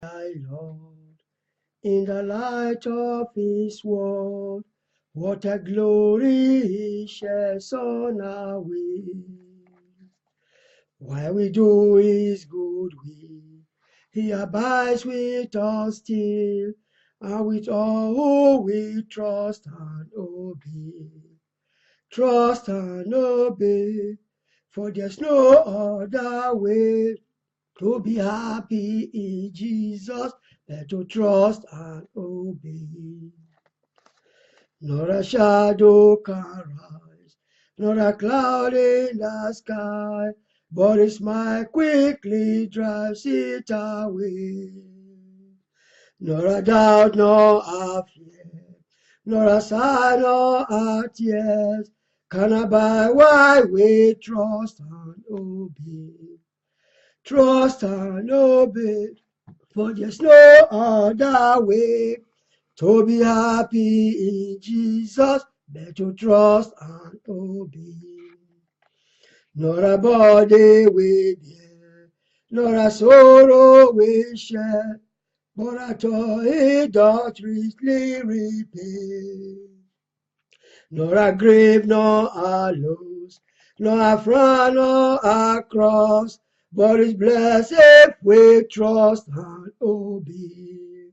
thy Lord. In the light of his word, what a glory he shares on our way. While we do his good will, he abides with us still, and with all who we trust and obey. Trust and obey, for there's no other way to be happy in Jesus, but to trust and obey. Not a shadow can rise, not a cloud in the sky, but his smile quickly drives it away. Nor a doubt, nor a fear, nor a sigh, nor a tears can abide while we trust and obey. Trust and obey, for there's no other way to be happy in Jesus, but to trust and obey. Nor a body we bear, nor a sorrow we share, but a joy doth richly repay. Nor a grave, nor a loss, nor a frown, nor a cross, but is blessed if we trust and obey.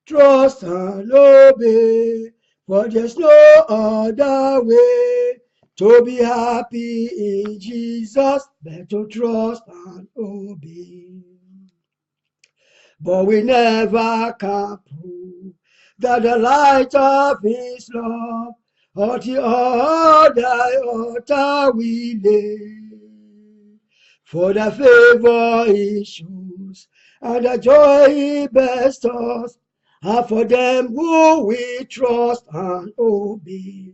Trust and obey, for there's no other way to be happy in Jesus, but to trust and obey. But we never can prove that the light of his love or the other altar we lay. For the favor he shows and the joy he bestows are for them who we trust and obey.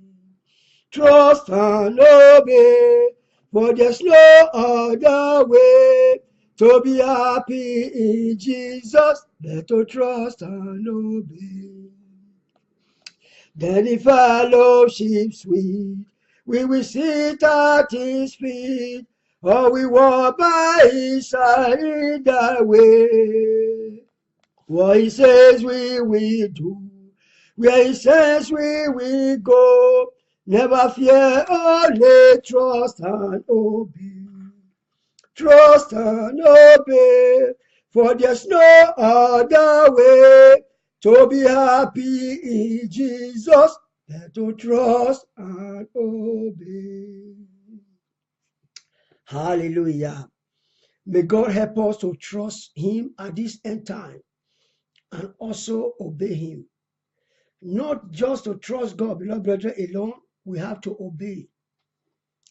Trust and obey, for there's no other way to be happy in Jesus, but to trust and obey. Then the fellowship sweet, we will sit at his feet, or we walk by his side in the way. What he says we will do, where he says we will go. Never fear, only trust and obey. Trust and obey, for there's no other way to be happy in Jesus than to trust and obey. Hallelujah. May God help us to trust him at this end time and also obey him. Not just to trust God, beloved brethren, alone, we have to obey.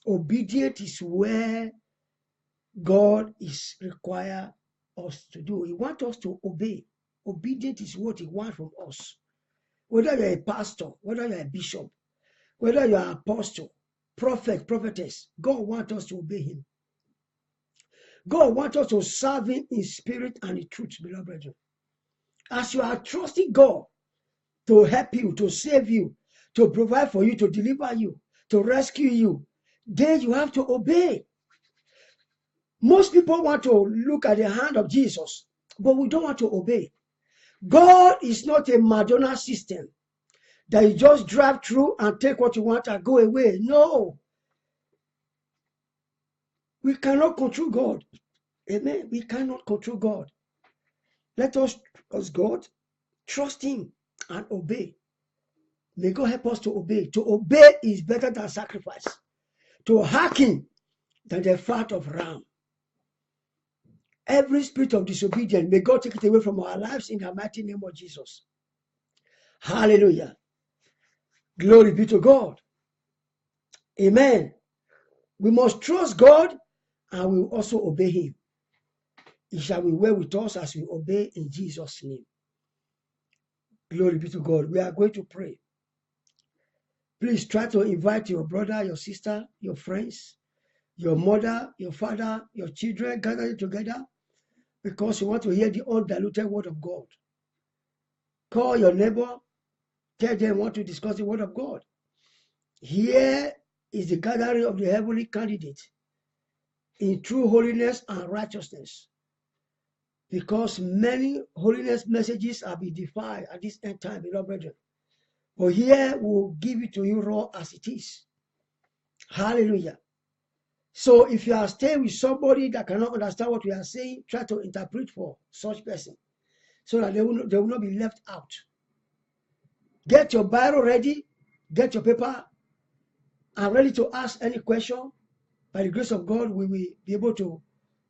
Obedience is where God is require us to do. He wants us to obey. Obedience is what he wants from us. Whether you're a pastor, whether you're a bishop, whether you're an apostle, prophet, prophetess, God wants us to obey him. God wants us to serve him in spirit and in truth, beloved brethren. As you are trusting God to help you, to save you, to provide for you, to deliver you, to rescue you, then you have to obey. Most people want to look at the hand of Jesus, but we don't want to obey. God is not a Madonna system that you just drive through and take what you want and go away. No. We cannot control God. Amen. We cannot control God. Let us trust God, trust him, and obey. May God help us to obey. To obey is better than sacrifice. To hearken than the fat of ram. Every spirit of disobedience, may God take it away from our lives in the mighty name of Jesus. Hallelujah. Glory be to God. Amen. We must trust God and we will also obey him. It shall be well with us as we obey in Jesus' name. Glory be to God. We are going to pray. Please try to invite your brother, your sister, your friends, your mother, your father, your children, gather together because you want to hear the undiluted word of God. Call your neighbor, tell them you want to discuss the word of God. Here is the gathering of the heavenly candidate in true holiness and righteousness. because many holiness messages have been defied at this end time, beloved brethren. But here we'll give it to you raw as it is. Hallelujah. So if you are staying with somebody that cannot understand what we are saying, try to interpret for such person so that they will not be left out. Get your Bible ready, get your paper, and ready to ask any question. By the grace of God, we will be able to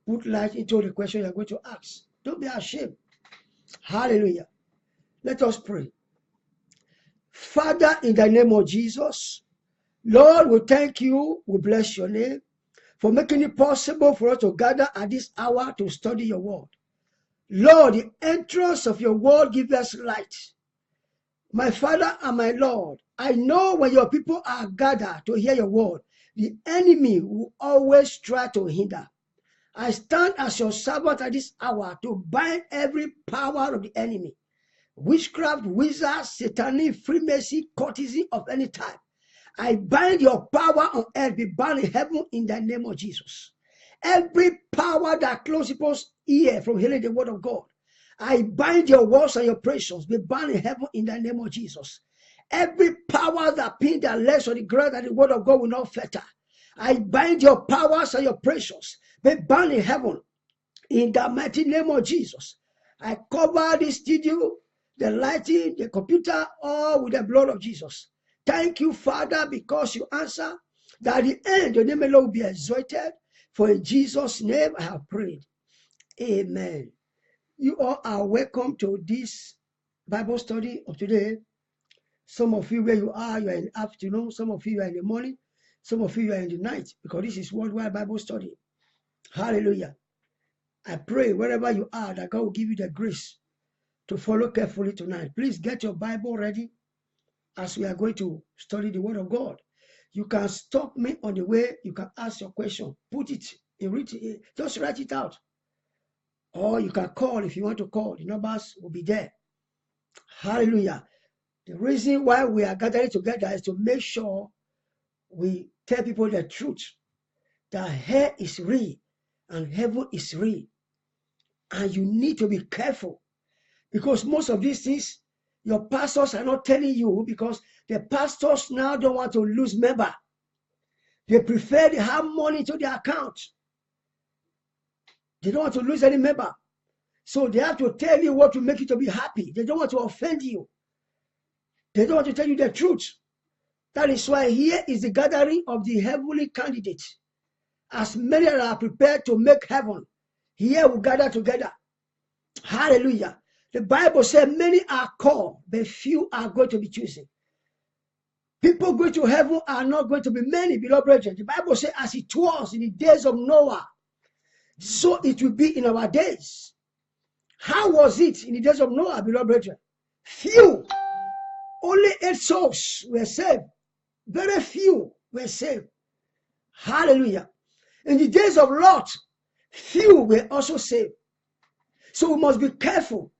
put light into the question you're going to ask. Don't be ashamed. Hallelujah. Let us pray. Father, in the name of Jesus, Lord, we thank you, we bless your name for making it possible for us to gather at this hour to study your word. Lord, the entrance of your word gives us light. My Father and my Lord, I know when your people are gathered to hear your word, the enemy will always try to hinder. I stand as your servant at this hour to bind every power of the enemy, witchcraft, wizards, satanic, Freemason, courtesy of any type. I bind your power on earth, be bound in heaven in the name of Jesus. Every power that closes people's ear from hearing the word of God, I bind your words and your prayers, be bound in heaven in the name of Jesus. Every power that pin their legs on the ground that the word of God will not fetter, I bind your powers and your prayers, be bound in heaven in the mighty name of Jesus. I cover the studio, the lighting, the computer, all with the blood of Jesus. Thank you, Father, because you answer that at the end your name alone will be exalted. For in Jesus' name I have prayed. Amen. You all are welcome to this Bible study of today. Some of you where you are in the afternoon. Some of you are in the morning. Some of you are in the night, because this is worldwide Bible study. Hallelujah. I pray wherever you are that God will give you the grace to follow carefully tonight. Please get your Bible ready as we are going to study the word of God. You can stop me on the way. You can ask your question. Put it in written. Just write it out. Or you can call if you want to call. The numbers will be there. Hallelujah. The reason why we are gathering together is to make sure we tell people the truth. That hell is real and heaven is real. And you need to be careful. Because most of these things, your pastors are not telling you, because the pastors now don't want to lose member. They prefer to have money to their account. They don't want to lose any member. So they have to tell you what will make you to be happy. They don't want to offend you. They don't want to tell you the truth. That is why here is the gathering of the heavenly candidates. As many that are prepared to make heaven, here we gather together. Hallelujah. The Bible says many are called, but few are going to be chosen. People going to heaven are not going to be many, beloved brethren. The Bible says, as it was in the days of Noah, so it will be in our days. How was it in the days of Noah, beloved brethren? Few. Only 8 souls were saved. Very few were saved. Hallelujah. In the days of Lot, few were also saved. So we must be careful.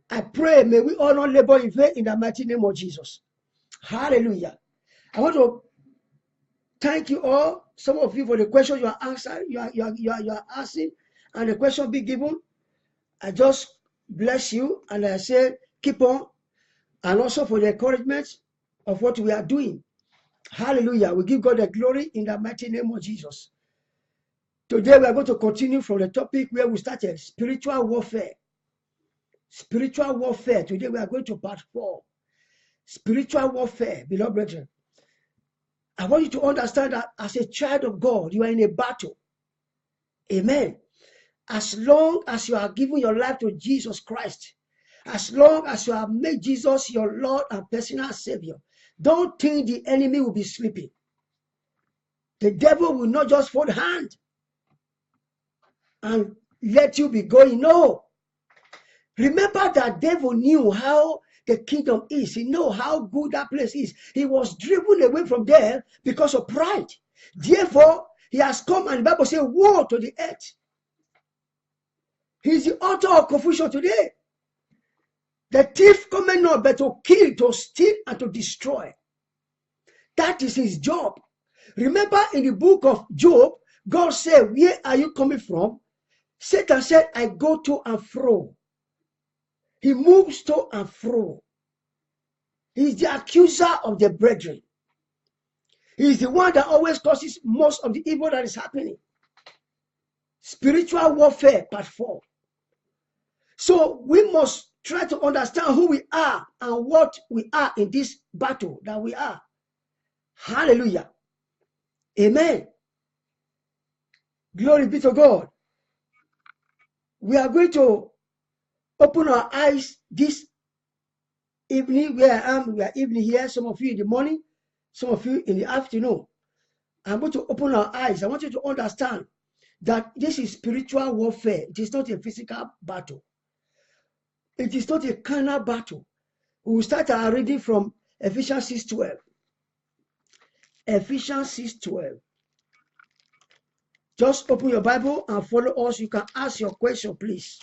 I pray, may we all not labor in vain in the mighty name of Jesus. Hallelujah. I want to thank you all, some of you, for the question you are answering, you are asking, and the question be given. I just bless you, and I say keep on, and also for the encouragement of what we are doing. Hallelujah. We give God the glory in the mighty name of Jesus. Today we are going to continue from the topic where we started, spiritual warfare. Spiritual warfare. Today we are going to part 4. Spiritual warfare, beloved brethren. I want you to understand that as a child of God, you are in a battle. Amen. As long as you are giving your life to Jesus Christ, as long as you have made Jesus your Lord and personal Savior, don't think the enemy will be sleeping. The devil will not just fold hand and let you be going. No. Remember that devil knew how the kingdom is. He knows how good that place is. He was driven away from there because of pride. Therefore, he has come, and the Bible says, woe to the earth. He's the author of confusion today. The thief cometh not but to kill, to steal, and to destroy. That is his job. Remember in the book of Job, God said, where are you coming from? Satan said, I go to and fro. He moves to and fro. He is the accuser of the brethren. He is the one that always causes most of the evil that is happening. Spiritual warfare, part 4. So we must try to understand who we are and what we are in this battle that we are. Hallelujah. Amen. Glory be to God. We are going to open our eyes this evening where I am. We are evening here. Some of you in the morning, some of you in the afternoon. I'm going to open our eyes. I want you to understand that this is spiritual warfare. It is not a physical battle. It is not a carnal battle. We will start our reading from Ephesians 6:12. Ephesians 6:12. Just open your Bible and follow us. You can ask your question, please.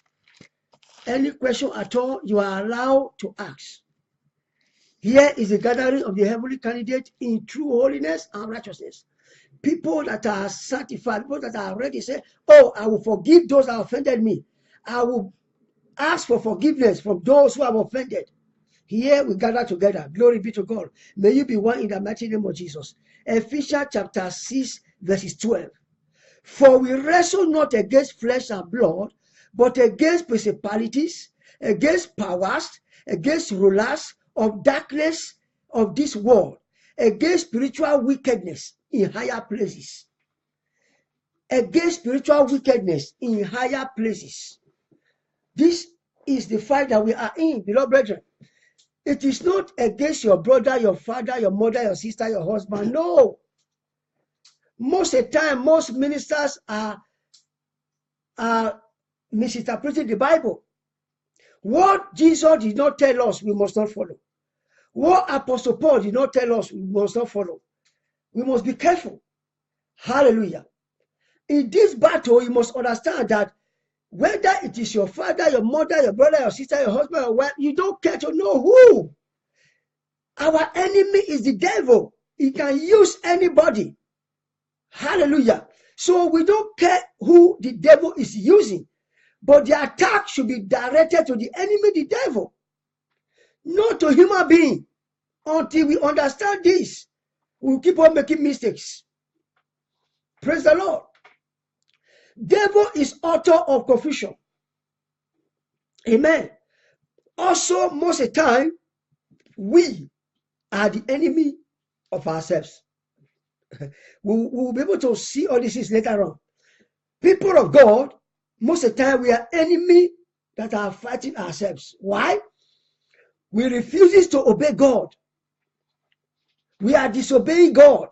Any question at all, you are allowed to ask. Here is the gathering of the heavenly candidate in true holiness and righteousness. People that are sanctified, people that are ready, say, oh, I will forgive those that offended me. I will ask for forgiveness from those who have offended. Here we gather together. Glory be to God. May you be one in the mighty name of Jesus. Ephesians chapter 6, verses 12. For we wrestle not against flesh and blood, but against principalities, against powers, against rulers of darkness of this world, against spiritual wickedness in higher places. Against spiritual wickedness in higher places. This is the fight that we are in, beloved brethren. It is not against your brother, your father, your mother, your sister, your husband. No. Most of the time, most ministers are misinterpreting the Bible. What Jesus did not tell us, we must not follow. What Apostle Paul did not tell us, we must not follow. We must be careful. Hallelujah. In this battle, you must understand that whether it is your father, your mother, your brother, your sister, your husband, or wife, you don't care to know who. Our enemy is the devil. He can use anybody. Hallelujah. So we don't care who the devil is using, but the attack should be directed to the enemy, the devil, not to human being. Until we understand this, we'll keep on making mistakes. Praise the Lord. Devil is author of confusion. Amen. Also, most of the time, we are the enemy of ourselves. We'll be able to see all this later on. People of God, most of the time, we are enemy that are fighting ourselves. Why? We refuse to obey God. We are disobeying God.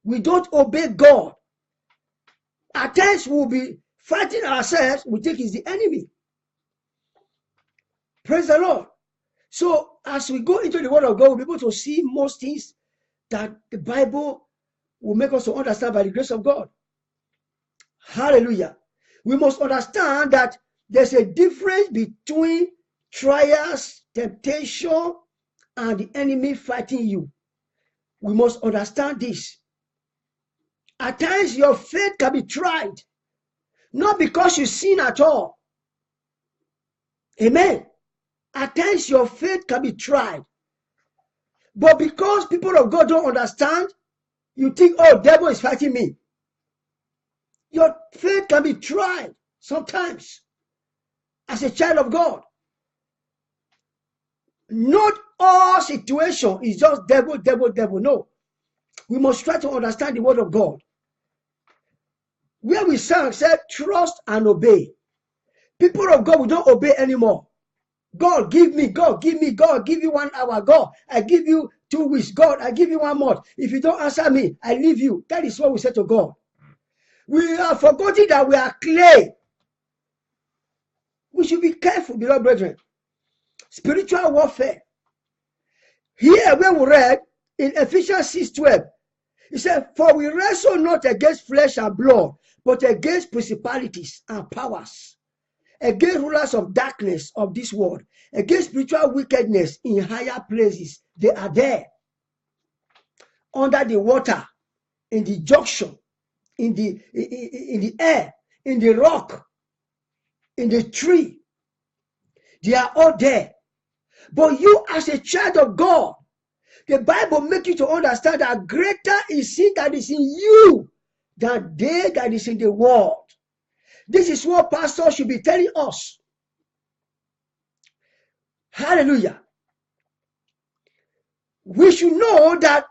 We don't obey God. At times, we'll be fighting ourselves. We think it's the enemy. Praise the Lord. So, as we go into the Word of God, we'll be able to see most things that the Bible will make us to understand by the grace of God. Hallelujah. We must understand that there's a difference between trials, temptation, and the enemy fighting you. We must understand this. At times, your faith can be tried, not because you sin at all. Amen. At times, your faith can be tried. But because people of God don't understand, you think, oh, devil is fighting me. Your faith can be tried sometimes as a child of God. Not all situation is just devil, devil, devil. No. We must try to understand the word of God. Where we sang, said, trust and obey. People of God, we don't obey anymore. God, give me, God, give me, God, give you 1 hour. God, I give you 2 weeks. God, I give you 1 month. If you don't answer me, I leave you. That is what we say to God. We are forgetting that we are clay. We should be careful, beloved brethren. Spiritual warfare. Here, where we read in Ephesians 6:12, it said, for we wrestle not against flesh and blood, but against principalities and powers, against rulers of darkness of this world, against spiritual wickedness in higher places. They are there, under the water, in the junction, in the air, in the rock. in the tree. They are all there. But you as a child of God, the Bible makes you to understand that greater is he that is in you than they that is in the world. This is what pastors should be telling us. Hallelujah. We should know that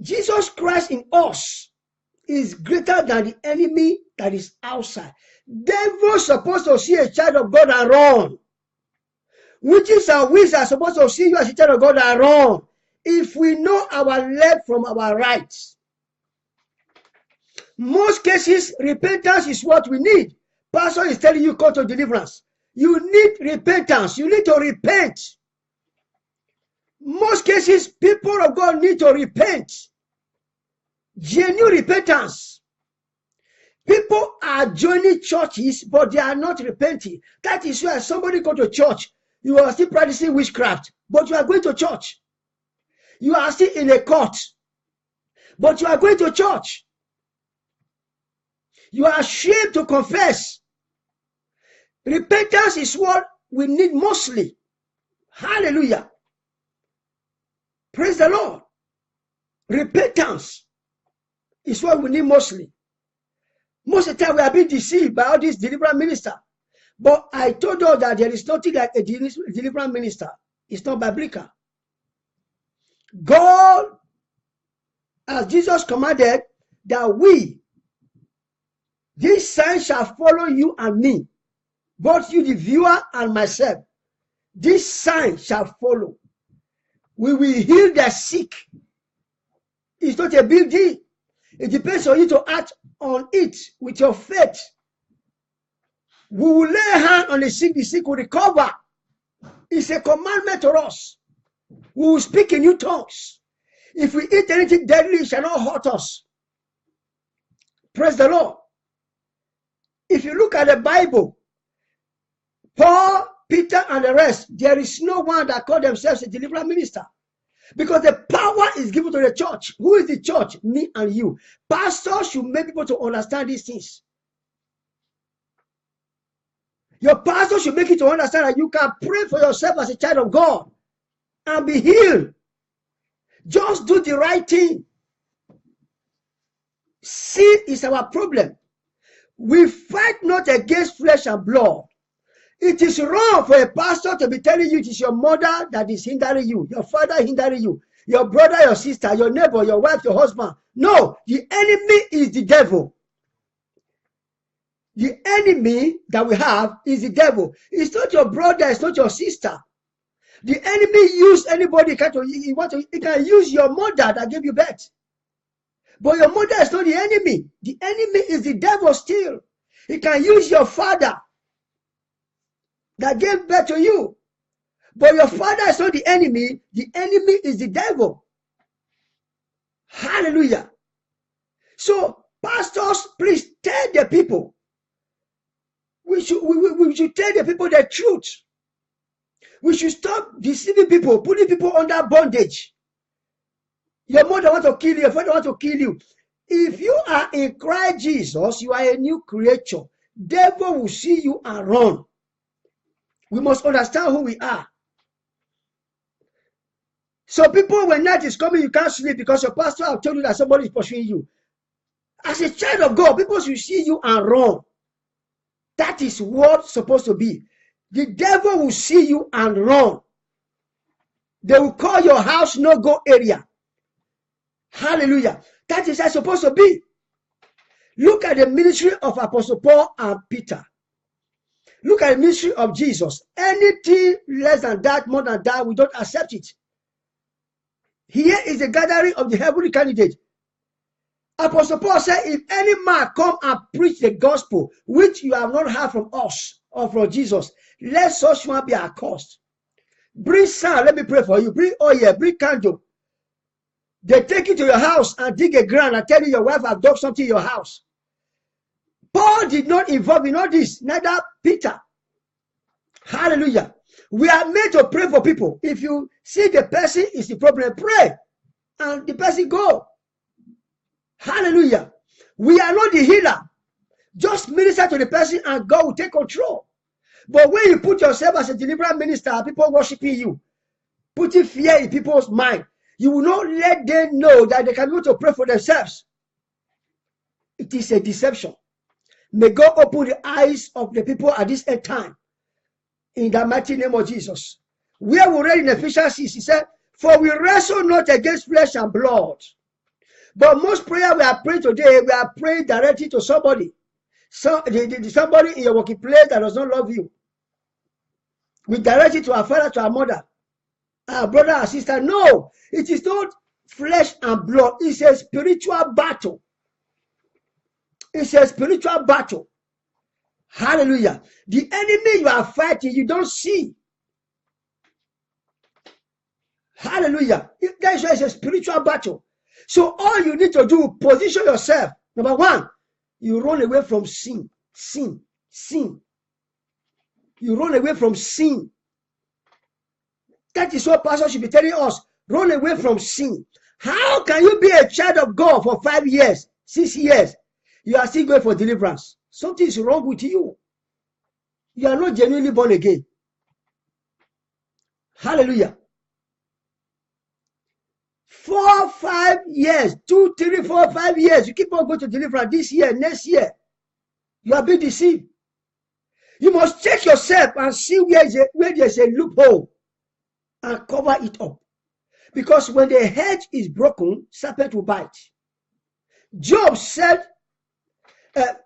Jesus Christ in us is greater than the enemy that is outside. Devil is supposed to see a child of God and run. Witches and wizards are supposed to see you as a child of God and run. If we know our left from our right. Most cases, repentance is what we need. Pastor is telling you come to deliverance. You need repentance. You need to repent. Most cases, people of God need to repent. Genuine repentance. People are joining churches, but they are not repenting. That is why somebody go to church. You are still practicing witchcraft, but you are going to church. You are still in a court, but you are going to church. You are ashamed to confess. Repentance is what we need mostly. Hallelujah. Praise the Lord. Repentance is what we need mostly. Most of the time we are being deceived by all these deliverance ministers. But I told you that there is nothing like a deliverance minister. It's not biblical. God, as Jesus commanded, that this sign shall follow you and me, both you the viewer and myself. This sign shall follow. We will heal the sick. It's not a big deal. It depends on you to act on it with your faith. We will lay hand on the sick will recover. It's a commandment to us. We will speak in new tongues. If we eat anything deadly, it shall not hurt us. Praise the Lord. If you look at the Bible, Paul, Peter, and the rest, there is no one that call themselves a deliverance minister. Because the power is given to the church. Who is the church? Me and you. Pastors should make people to understand these things. Your pastor should make you to understand that you can pray for yourself as a child of God and be healed. Just do the right thing. Sin is our problem. We fight not against flesh and blood. It is wrong for a pastor to be telling you it is your mother that is hindering you, your father hindering you, your brother, your sister, your neighbor, your wife, your husband. No, the enemy is the devil. The enemy that we have is the devil. It's not your brother, it's not your sister. The enemy use anybody, he can use your mother that gave you birth. But your mother is not the enemy. The enemy is the devil still. He can use your father that gave birth to you. But your father is not the enemy. The enemy is the devil. Hallelujah. So, pastors, please tell the people. We should tell the people the truth. We should stop deceiving people, putting people under bondage. Your mother wants to kill you, your father wants to kill you. If you are in Christ Jesus, you are a new creature. Devil will see you and run. We must understand who we are. So people, when night is coming, you can't sleep because your pastor has told you that somebody is pursuing you. As a child of God, people should see you and run. That is what's supposed to be. The devil will see you and run. They will call your house no-go area. Hallelujah. That is how it's supposed to be. Look at the ministry of Apostle Paul and Peter. Look at the ministry of Jesus. Anything less than that, more than that, we don't accept it. Here is the gathering of the heavenly candidate. Apostle Paul said, if any man come and preach the gospel, which you have not heard from us or from Jesus, let such one be accursed. Bring sand, let me pray for you. Bring oil, bring candle. They take you to your house and dig a ground and tell you your wife has dug something in your house. Paul did not involve in all this, neither Peter. Hallelujah. We are made to pray for people. If you see the person is the problem, pray. And the person go. Hallelujah. We are not the healer. Just minister to the person and God will take control. But when you put yourself as a deliverance minister, people worshiping you, putting fear in people's mind, you will not let them know that they can go to pray for themselves. It is a deception. May God open the eyes of the people at this end time. In the mighty name of Jesus. Where we read in Ephesians 6, he said, for we wrestle not against flesh and blood. But most prayer we are praying today, we are praying directly to somebody. Somebody in your working place that does not love you. We direct it to our father, to our mother, our brother, our sister. No, it is not flesh and blood. It's a spiritual battle. It's a spiritual battle. Hallelujah. The enemy you are fighting, you don't see. Hallelujah. That's why it's a spiritual battle. So all you need to do, position yourself. Number one, you run away from sin. Sin. You run away from sin. That is what pastor should be telling us. Run away from sin. How can you be a child of God for 5 years, 6 years? You are still going for deliverance. Something is wrong with you. You are not genuinely born again. Hallelujah. 4, 5 years, 2, 3, 4, 5 years. You keep on going to deliverance this year, next year. You are being deceived. You must check yourself and see where there's a loophole and cover it up. Because when the hedge is broken, serpent will bite. Job said,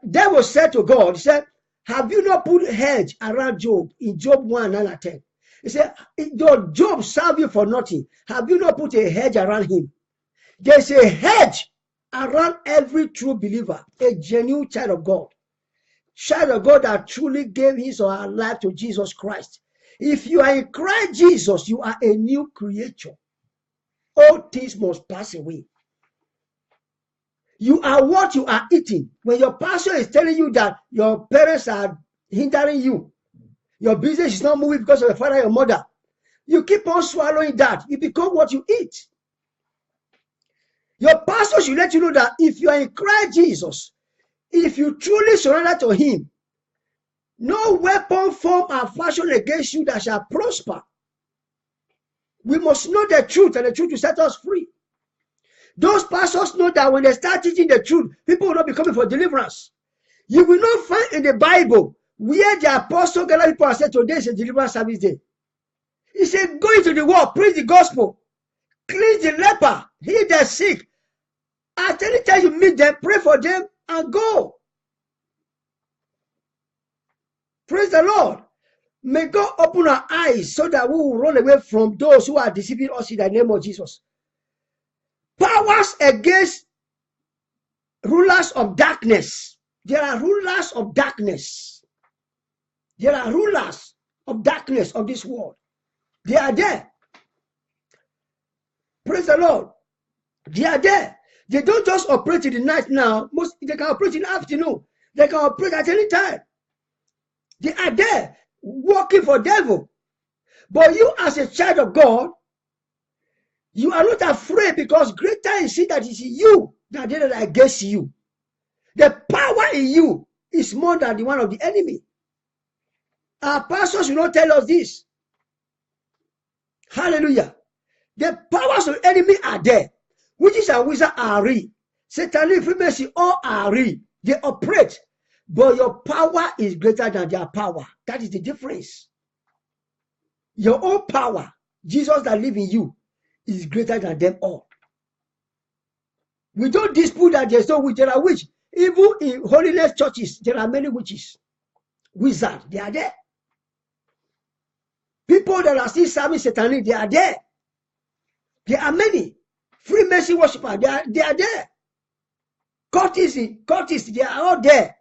devil said to God, he said, have you not put a hedge around Job in Job 1, 9 and 10? He said, Job serve you for nothing. Have you not put a hedge around him? There's a hedge around every true believer, a genuine child of God. Child of God that truly gave his or her life to Jesus Christ. If you are in Christ Jesus, you are a new creature. All things must pass away. You are what you are eating. When your pastor is telling you that your parents are hindering you, your business is not moving because of your father and your mother, you keep on swallowing that. You become what you eat. Your pastor should let you know that if you are in Christ Jesus, if you truly surrender to him, no weapon formed and fashioned against you that shall prosper. We must know the truth, and the truth will set us free. Those pastors know that when they start teaching the truth, people will not be coming for deliverance. You will not find in the Bible where the apostle gathered people and said, today is a deliverance service day. He said, go into the world, preach the gospel, cleanse the leper, heal the sick. At any time you meet them, pray for them and go. Praise the Lord. May God open our eyes so that we will run away from those who are deceiving us in the name of Jesus. Powers against rulers of darkness. There are rulers of darkness. There are rulers of darkness of this world. They are there. Praise the Lord. They are there. They don't just operate in the night now. They can operate in the afternoon. They can operate at any time. They are there working for devil. But you as a child of God, you are not afraid because greater is he that is in you than they that are against you. The power in you is more than the one of the enemy. Our pastors will not tell us this. Hallelujah. The powers of the enemy are there. Witches and wizards are real. Satanic Freemason all are real. They operate. But your power is greater than their power. That is the difference. Your own power, Jesus that lives in you, is greater than them all. We don't dispute that there's no witch. There are witches. Even in holiness churches, there are many witches. Wizards, they are there. People that are still serving Satan, they are there. There are many. Freemason worshippers, they are there. Cultists, they are all there.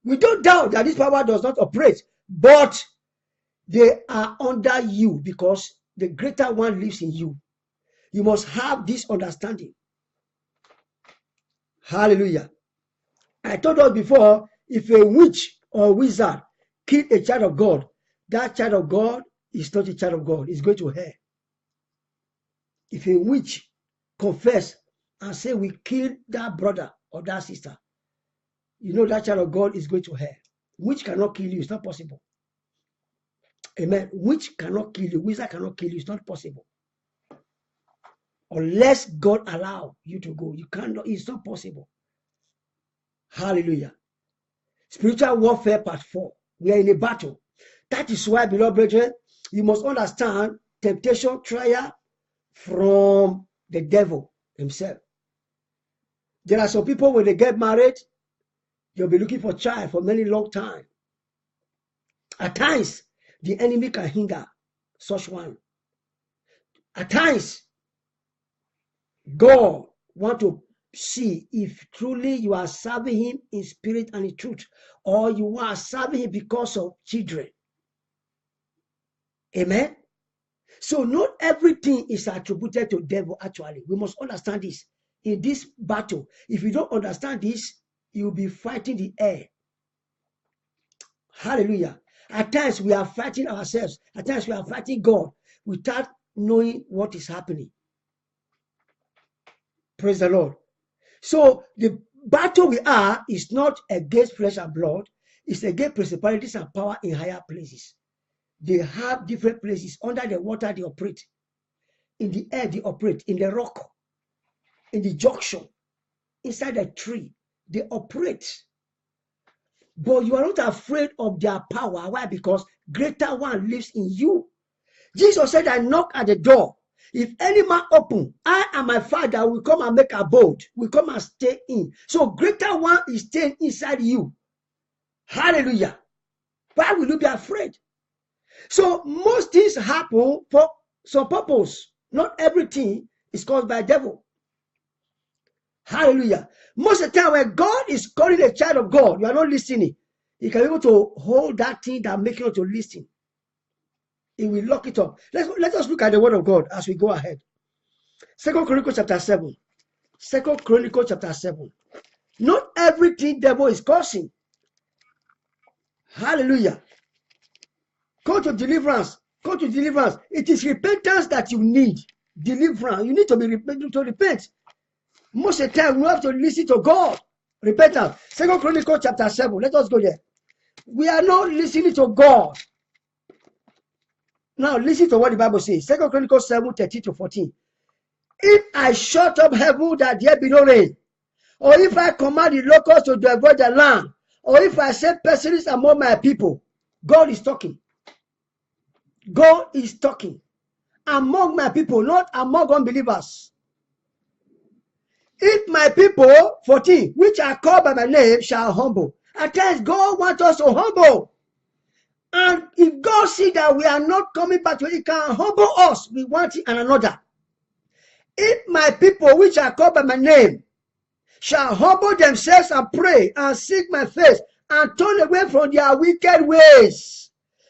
We don't doubt that this power does not operate, but they are under you because the greater one lives in you. You must have this understanding. Hallelujah. I told us before, if a witch or wizard kill a child of God, that child of God is not a child of God. It's going to hell. If a witch confess and say we killed that brother or that sister, you know that child of God is going to hell. Which cannot kill you. It's not possible. Amen. Which cannot kill you. Wizard cannot kill you. It's not possible. Unless God allow you to go. You cannot. It's not possible. Hallelujah. Spiritual warfare part 4. We are in a battle. That is why, beloved brethren, you must understand temptation, trial from the devil himself. There are some people when they get married, they'll be looking for a child for many long time. At times, the enemy can hinder such one. At times, God wants to see if truly you are serving him in spirit and in truth, or you are serving him because of children. Amen. So not everything is attributed to the devil. Actually, we must understand this in this battle. If you don't understand this, you'll be fighting the air. Hallelujah. At times we are fighting ourselves. At times we are fighting God without knowing what is happening. Praise the Lord. So the battle we are is not against flesh and blood. It's against principalities and power in higher places. They have different places. Under the water, they operate. In the air, they operate. In the rock, in the junction, inside a tree, they operate. But you are not afraid of their power. Why? Because greater one lives in you. Jesus said, I knock at the door. If any man open, I and my Father will come and make abode. Will come and stay in. So greater one is staying inside you. Hallelujah. Why will you be afraid? So most things happen for some purpose. Not everything is caused by the devil. Hallelujah. Most of the time when God is calling a child of God, you are not listening. He can be able to hold that thing that makes you to listen. He will lock it up. Let us look at the word of God as we go ahead. 2 Chronicles chapter 7. 2 Chronicles chapter 7. Not everything devil is causing. Hallelujah. Go to deliverance. Go to deliverance. It is repentance that you need. Deliverance. You need to be to repent. Most of the time, we have to listen to God. Repentance. 2 Chronicles chapter 7. Let us go there. We are not listening to God. Now, listen to what the Bible says. 2 Chronicles 7, 13 to 14. If I shut up heaven that there be no rain, or if I command the locusts to devour the land, or if I send pestilence among my people, God is talking. God is talking. Among my people, not among unbelievers. If my people, 14, which are called by my name, shall humble. At times, God wants us to humble. And if God sees that we are not coming back to it, He can humble us with one thing and another. If my people, which are called by my name, shall humble themselves and pray and seek my face and turn away from their wicked ways,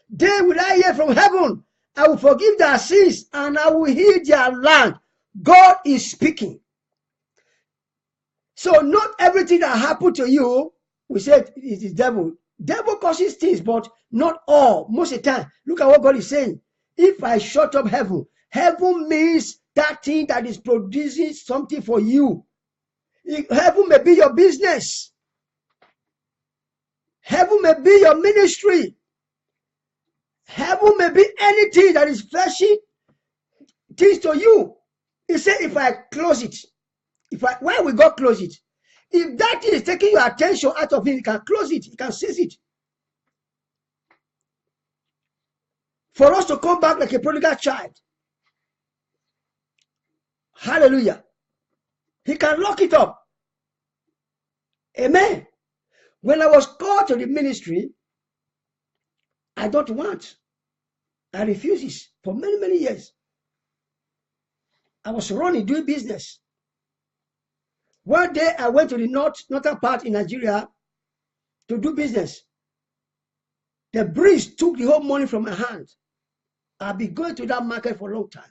then will I hear from heaven. I will forgive their sins and I will heal their land. God is speaking. So not everything that happened to you, we said it is devil. Devil causes things, but not all. Most of the time, look at what God is saying. If I shut up heaven, heaven means that thing that is producing something for you. Heaven may be your business. Heaven may be your ministry. Heaven may be anything that is fleshy things to you. He said, if I close it, why will God close it? If that thing is taking your attention out of it, He can close it. He can seize it. For us to come back like a prodigal child. Hallelujah. He can lock it up. Amen. When I was called to the ministry, I don't want. I refused it for many, many years. I was running, doing business. One day I went to the northern part in Nigeria to do business. The breeze took the whole money from my hand. I've been going to that market for a long time.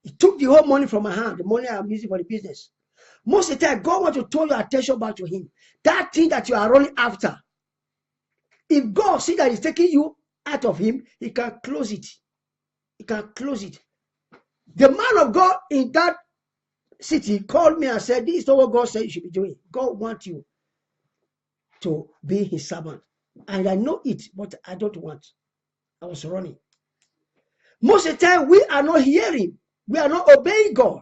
It took the whole money from my hand, the money I'm using for the business. Most of the time, God wants to turn your attention back to Him. That thing that you are running after. If God sees that He's taking you out of Him, He can close it. He can close it. The man of God in that city called me and said, this is not what God said you should be doing. God wants you. to be his servant. And I know it, but I don't want. I was running. Most of the time, we are not hearing. We are not obeying God.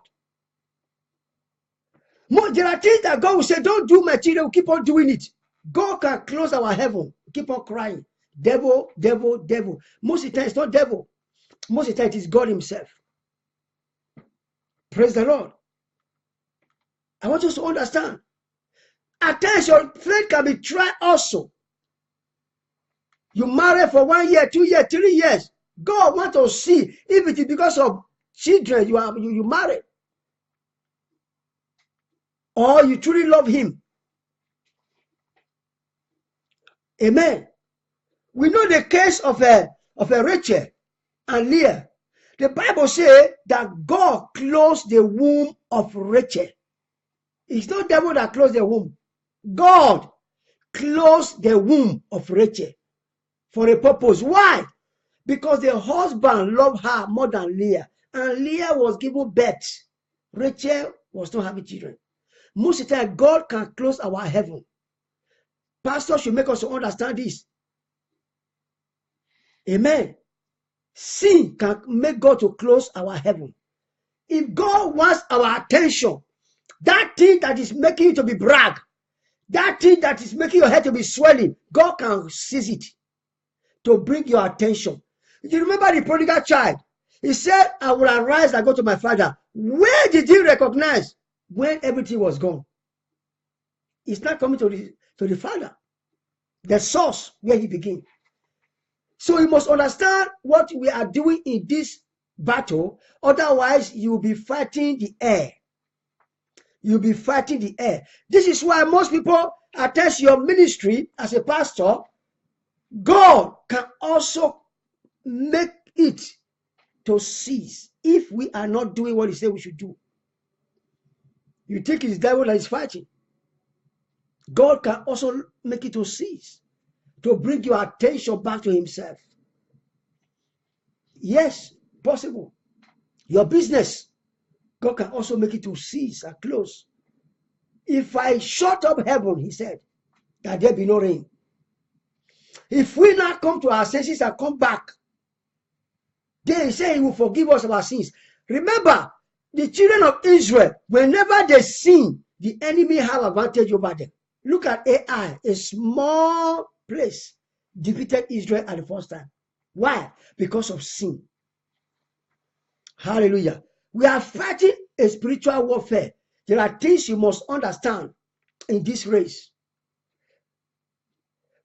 There are things that God will say, don't do, my children, we'll keep on doing it. God can close our heaven, keep on crying. Devil, devil, devil. Most of the time, it's not devil. Most of the time, it is God himself. Praise the Lord. I want you to understand. At times, your faith can be tried also. You marry for 1 year, 2 years, 3 years. God wants to see if it is because of children you marry, or you truly love him. Amen. We know the case of Rachel and Leah. The Bible says that God closed the womb of Rachel. It's not the devil that closed the womb. God closed the womb of Rachel for a purpose. Why? Because the husband loved her more than Leah. And Leah was given birth. Rachel was not having children. Most of the time, God can close our heaven. Pastor should make us understand this. Amen. Sin can make God to close our heaven. If God wants our attention, that thing that is making you to be brag, that thing that is making your head to be swelling, God can seize it to bring your attention. You remember the prodigal child? He said, I will arise and go to my father. Where did he recognize? When everything was gone. He's not coming to the father, the source where he began. So you must understand what we are doing in this battle. Otherwise, you'll be fighting the air. You'll be fighting the air. This is why most people attach your ministry as a pastor. God can also make it to cease if we are not doing what he said we should do. You think it's the devil that is fighting. God can also make it to cease, to bring your attention back to himself. Yes, possible. Your business, God can also make it to cease and close. If I shut up heaven, he said, that there be no rain. If we not come to our senses and come back, then he said he will forgive us our sins. Remember, the children of Israel, whenever they sin, the enemy have advantage over them. Look at Ai, a small place, defeated Israel at the first time. Why? Because of sin. Hallelujah. We are fighting a spiritual warfare. There are things you must understand in this race.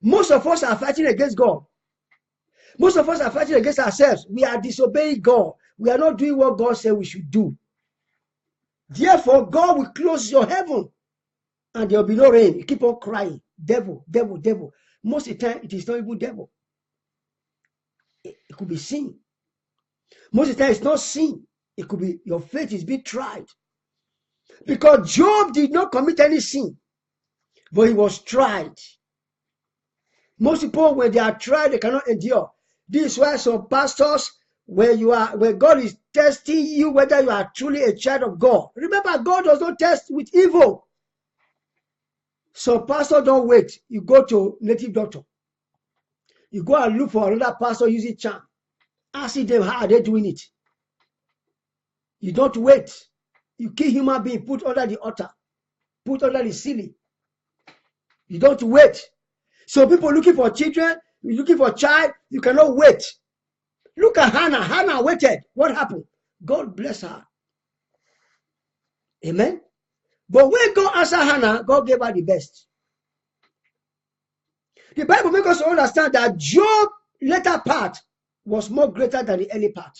Most of us are fighting against God. Most of us are fighting against ourselves. We are disobeying God. We are not doing what God said we should do. Therefore, God will close your heaven and there will be no rain. You keep on crying. Devil, devil, devil. Most of the time, it is not even devil. It could be sin. Most of the time, it's not sin. It could be your faith is being tried. Because Job did not commit any sin, but he was tried. Most people, when they are tried, they cannot endure. This is why some pastors, where God is testing you whether you are truly a child of God. Remember, God does not test with evil. So pastor, don't wait. You go to native doctor. You go and look for another pastor using charm. Ask them how are they doing it. You don't wait. You kill human being, put under the altar, put under the ceiling. You don't wait. So people looking for children, looking for a child, you cannot wait. Look at Hannah. Hannah waited. What happened? God bless her. Amen. But when God answered Hannah, God gave her the best. The Bible makes us understand that Job's later part was more greater than the early part.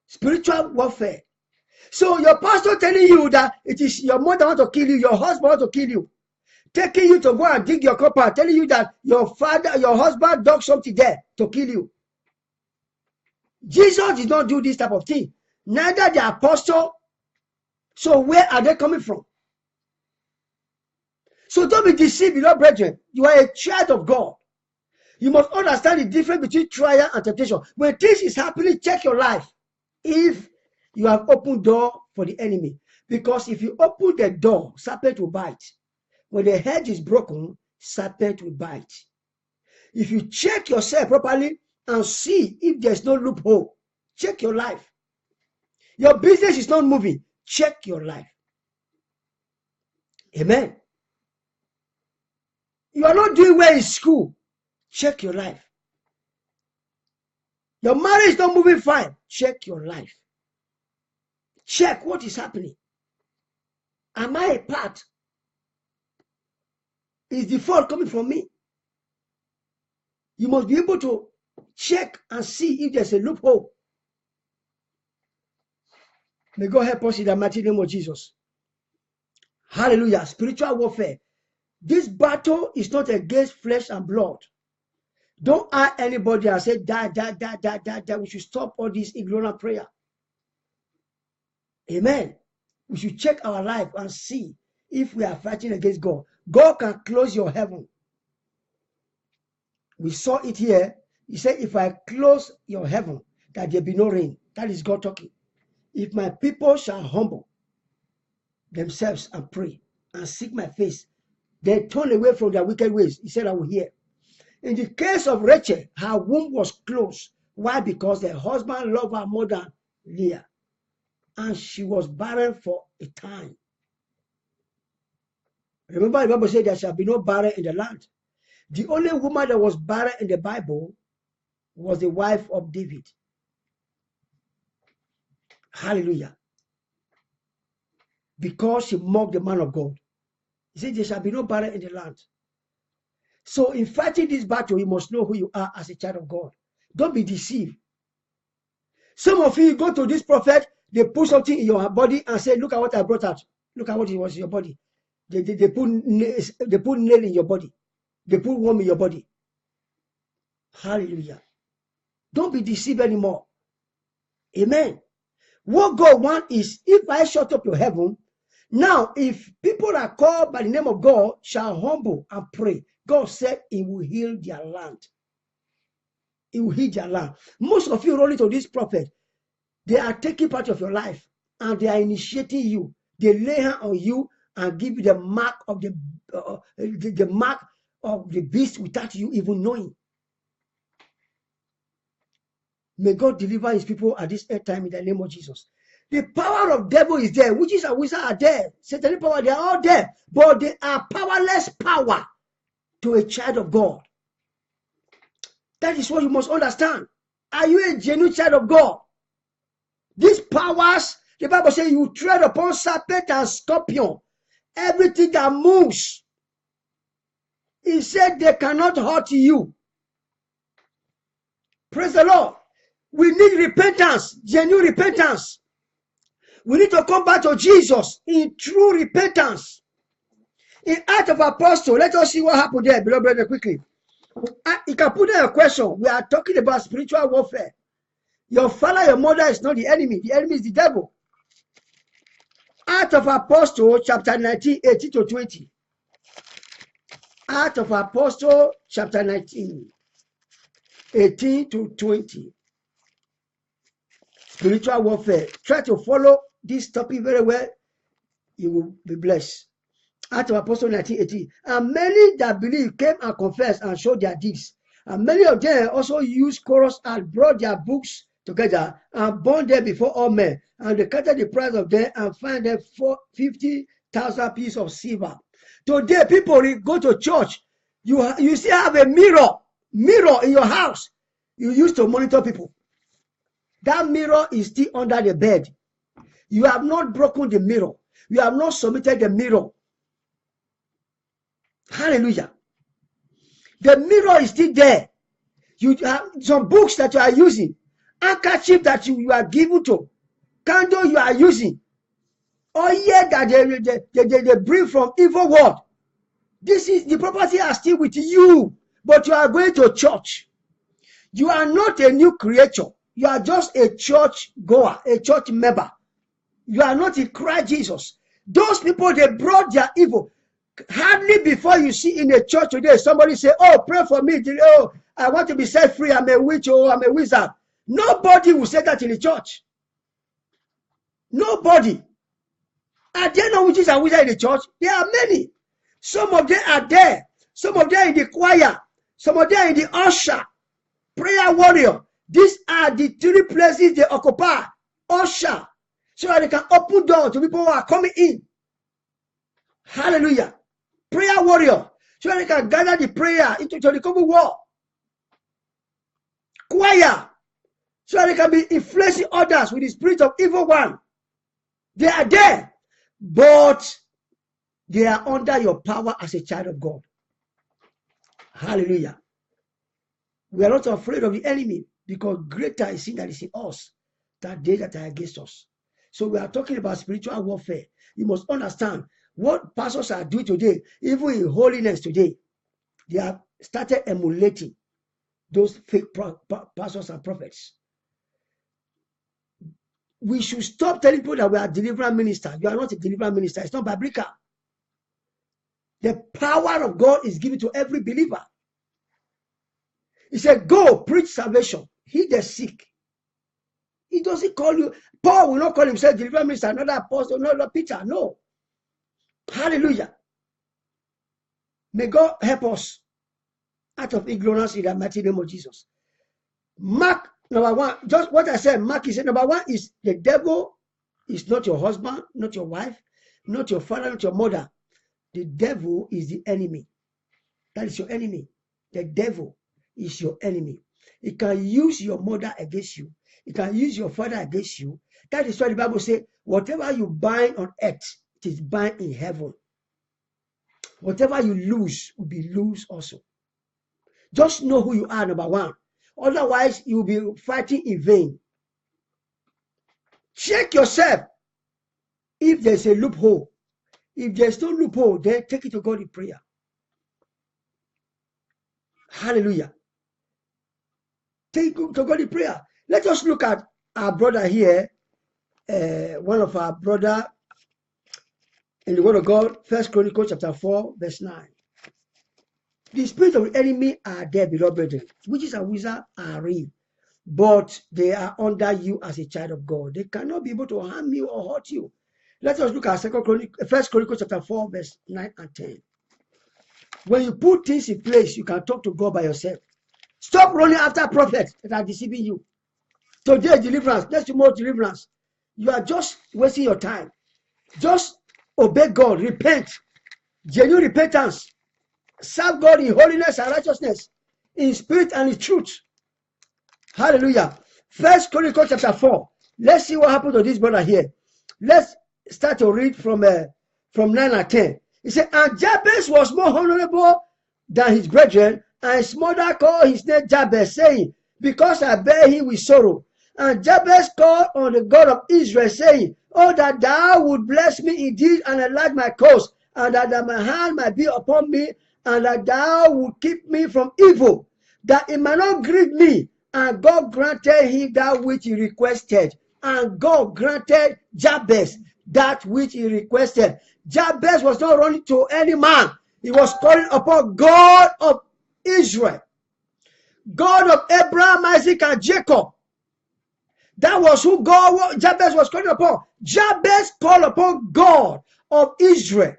Spiritual warfare. So your pastor telling you that it is your mother want to kill you, your husband want to kill you, taking you to go and dig your copper, telling you that your father, your husband dug something there to kill you. Jesus did not do this type of thing. Neither the apostle. So where are they coming from? So don't be deceived, beloved brethren. You are a child of God. You must understand the difference between trial and temptation. When things is happening, check your life. If you have opened door for the enemy. Because if you open the door, serpent will bite. When the hedge is broken, serpent will bite. If you check yourself properly and see if there's no loophole, check your life. Your business is not moving, check your life. Amen. You are not doing well in school, check your life. Your marriage is not moving fine, check your life. Check what is happening. Am I a part? Is the fault coming from me? You must be able to check and see if there's a loophole. May God help us in the mighty name of Jesus. Hallelujah. Spiritual warfare. This battle is not against flesh and blood. Don't ask anybody and say, die. We should stop all this ignorant prayer. Amen. We should check our life and see if we are fighting against God. God can close your heaven. We saw it here. He said, if I close your heaven, that there be no rain. That is God talking. If my people shall humble themselves and pray and seek my face, they turn away from their wicked ways. He said, I will hear. In the case of Rachel, her womb was closed. Why? Because her husband loved her more than Leah. And she was barren for a time. Remember, the Bible said there shall be no barren in the land. The only woman that was barren in the Bible was the wife of David. Hallelujah. Because she mocked the man of God. He said there shall be no barren in the land. So in fighting this battle, you must know who you are as a child of God. Don't be deceived. Some of you go to this prophet, they put something in your body and say, look at what I brought out. Look at what it was in your body. They put nail in your body. They put worm in your body. Hallelujah. Don't be deceived anymore. Amen. What God wants is, if I shut up your heaven, now if people are called by the name of God shall humble and pray, God said He will heal their land. He will heal their land. Most of you rolling to this prophet, they are taking part of your life and they are initiating you. They lay hand on you and give you the mark of the mark of the beast without you even knowing. May God deliver His people at this time in the name of Jesus. The power of devil is there. Witches and wizards are there. Satanic power, they are all there. But they are powerless power to a child of God. That is what you must understand. Are you a genuine child of God? These powers, the Bible says you tread upon serpent and scorpion. Everything that moves. He said they cannot hurt you. Praise the Lord. We need repentance, genuine repentance. We need to come back to Jesus in true repentance. In Acts of Apostles, let us see what happened there, beloved brother, quickly. You can put there a question. We are talking about spiritual warfare. Your father, your mother is not the enemy. The enemy is the devil. Acts of Apostles, chapter 19, 18 to 20. Acts of Apostles, chapter 19, 18 to 20. Spiritual warfare. Try to follow this topic very well. You will be blessed. Acts of Apostles 19:18. And many that believed came and confessed and showed their deeds. And many of them also used chorus and brought their books together and burned them before all men. And they counted the price of them and found them for 50,000 pieces of silver. Today, people go to church. You still have a mirror in your house. You used to monitor people. That mirror is still under the bed. You have not broken the mirror. You have not submitted the mirror. Hallelujah. The mirror is still there. You have some books that you are using. Handkerchief that you are given to. Candle you are using. Oil that they bring from evil world. This is the property are still with you. But you are going to church. You are not a new creature. You are just a church goer, a church member. You are not in Christ Jesus. Those people, they brought their evil. Hardly before you see in a church today, somebody say, oh, pray for me. Oh, I want to be set free. I'm a witch or I'm a wizard. Nobody will say that in the church. Nobody. Are there no witches and wizards in the church? There are many. Some of them are there. Some of them in the choir. Some of them in the usher. Prayer warrior. These are the 3 places they occupy. Usher. So that they can open doors to people who are coming in. Hallelujah. Prayer warrior. So that they can gather the prayer into the common wall. Choir. So that they can be influencing others with the spirit of evil one. They are there. But they are under your power as a child of God. Hallelujah. We are not afraid of the enemy because greater is he that is in us than they that are against us. So we are talking about spiritual warfare. You must understand what pastors are doing today, even in holiness today. They have started emulating those fake pastors and prophets. We should stop telling people that we are deliverance ministers. You are not a deliverance minister. It's not biblical. The power of God is given to every believer. He said, go preach salvation. Heal the sick. He doesn't call you. Paul will not call himself deliverance minister, another apostle, another Peter. No. Hallelujah. May God help us out of ignorance in the mighty name of Jesus. Mark, number 1, just what I said, Mark is number 1 is the devil is not your husband, not your wife, not your father, not your mother. The devil is the enemy. That is your enemy. The devil is your enemy. He can use your mother against you. He can use your father against you. That is why the Bible says, whatever you bind on earth, it is bind in heaven. Whatever you lose will be loose also. Just know who you are, number 1. Otherwise, you will be fighting in vain. Check yourself if there's a loophole. If there's no loophole, then take it to God in prayer. Hallelujah. Take it to God in prayer. Let us look at our brother here. One of our brother in the word of God, 1 Chronicles chapter 4, verse 9. The spirit of the enemy are there, beloved brethren. Witches and wizards are real, but they are under you as a child of God. They cannot be able to harm you or hurt you. Let us look at 1 Chronicles chapter 4, verse 9 and 10. When you put things in place, you can talk to God by yourself. Stop running after prophets that are deceiving you. Today, deliverance. Next tomorrow, deliverance. You are just wasting your time. Just obey God. Repent. Genuine repentance. Serve God in holiness and righteousness, in spirit and in truth. Hallelujah. 1 Chronicles chapter 4. Let's see what happened to this brother here. Let's start to read from 9 and 10. He said, and Jabez was more honorable than his brethren, and his mother called his name Jabez, saying, because I bear him with sorrow. And Jabez called on the God of Israel, saying, oh, that thou would bless me indeed and enlarge my cause, and that my hand might be upon me, and that thou would keep me from evil, that it might not grieve me. And God granted him that which he requested. And God granted Jabez that which he requested. Jabez was not running to any man. He was calling upon God of Israel, God of Abraham, Isaac, and Jacob. That was who Jabez was calling upon. Jabez called upon God of Israel.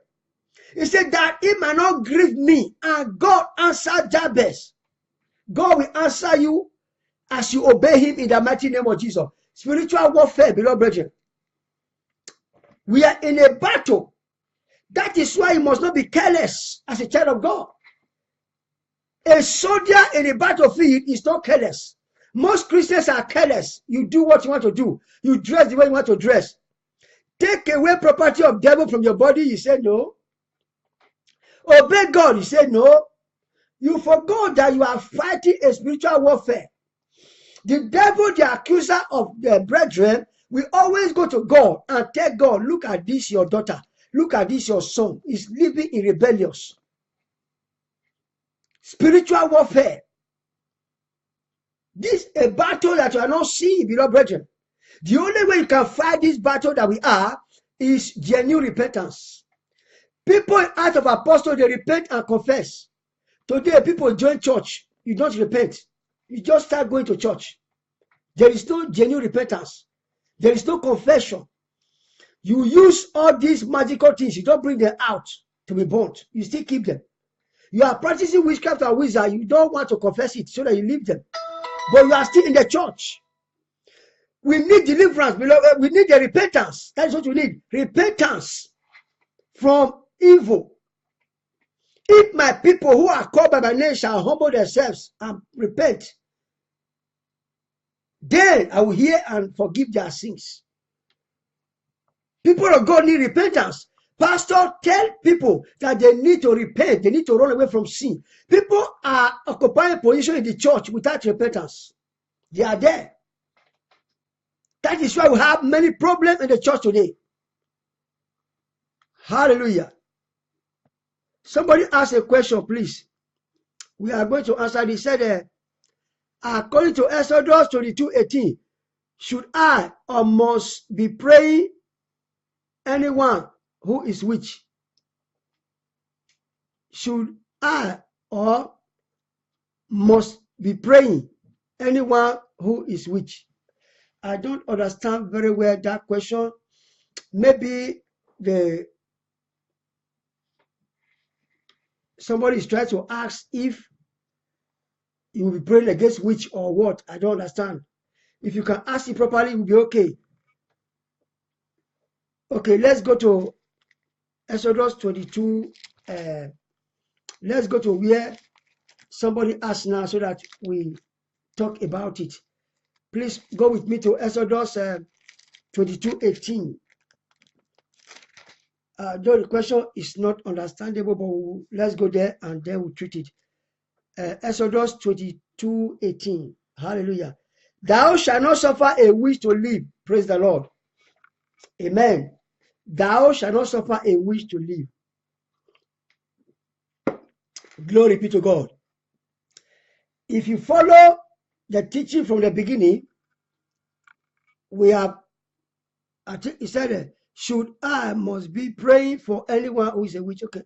He said that it might not grieve me. And God answered Jabez. God will answer you as you obey him in the mighty name of Jesus. Spiritual warfare, beloved brethren. We are in a battle. That is why you must not be careless as a child of God. A soldier in a battlefield is not careless. Most Christians are careless. You do what you want to do. You dress the way you want to dress. Take away property of devil from your body, you say no. Obey God, you say no. You forgot that you are fighting a spiritual warfare. The devil, the accuser of the brethren, will always go to God and tell God, look at this, your daughter. Look at this, your son is living in rebellious. Spiritual warfare. This is a battle that you are not seeing, beloved brethren. The only way you can fight this battle that we are is genuine repentance. People in Acts of Apostles, they repent and confess. Today, people join church. You don't repent. You just start going to church. There is no genuine repentance. There is no confession. You use all these magical things. You don't bring them out to be burnt. You still keep them. You are practicing witchcraft and wizard. You don't want to confess it so that you leave them. But you are still in the church. We need deliverance, beloved. We need the repentance. That is what we need. Repentance from evil. If my people who are called by my name shall humble themselves and repent, then I will hear and forgive their sins. People of God need repentance. Pastor, tell people that they need to repent. They need to run away from sin. People are occupying position in the church without repentance. They are there. That is why we have many problems in the church today. Hallelujah. Somebody ask a question, please. We are going to answer. He said, according to Exodus 22:18, should I or must be praying anyone who is witch? Should I or must be praying anyone who is witch? I don't understand very well that question. Maybe somebody is trying to ask if you will be praying against witch or what. I don't understand. If you can ask it properly, it will be okay. Okay, let's go to Exodus 22. Let's go to where somebody asked now so that we talk about it. Please go with me to Exodus 22:18. Though the question is not understandable, but let's go there and then we'll treat it. Exodus 22:18. Hallelujah. Thou shalt not suffer a witch to live. Praise the Lord. Amen. Thou shalt not suffer a witch to live. Glory be to God. If you follow the teaching from the beginning, we have, I think he said, should I must be praying for anyone who is a witch? Okay.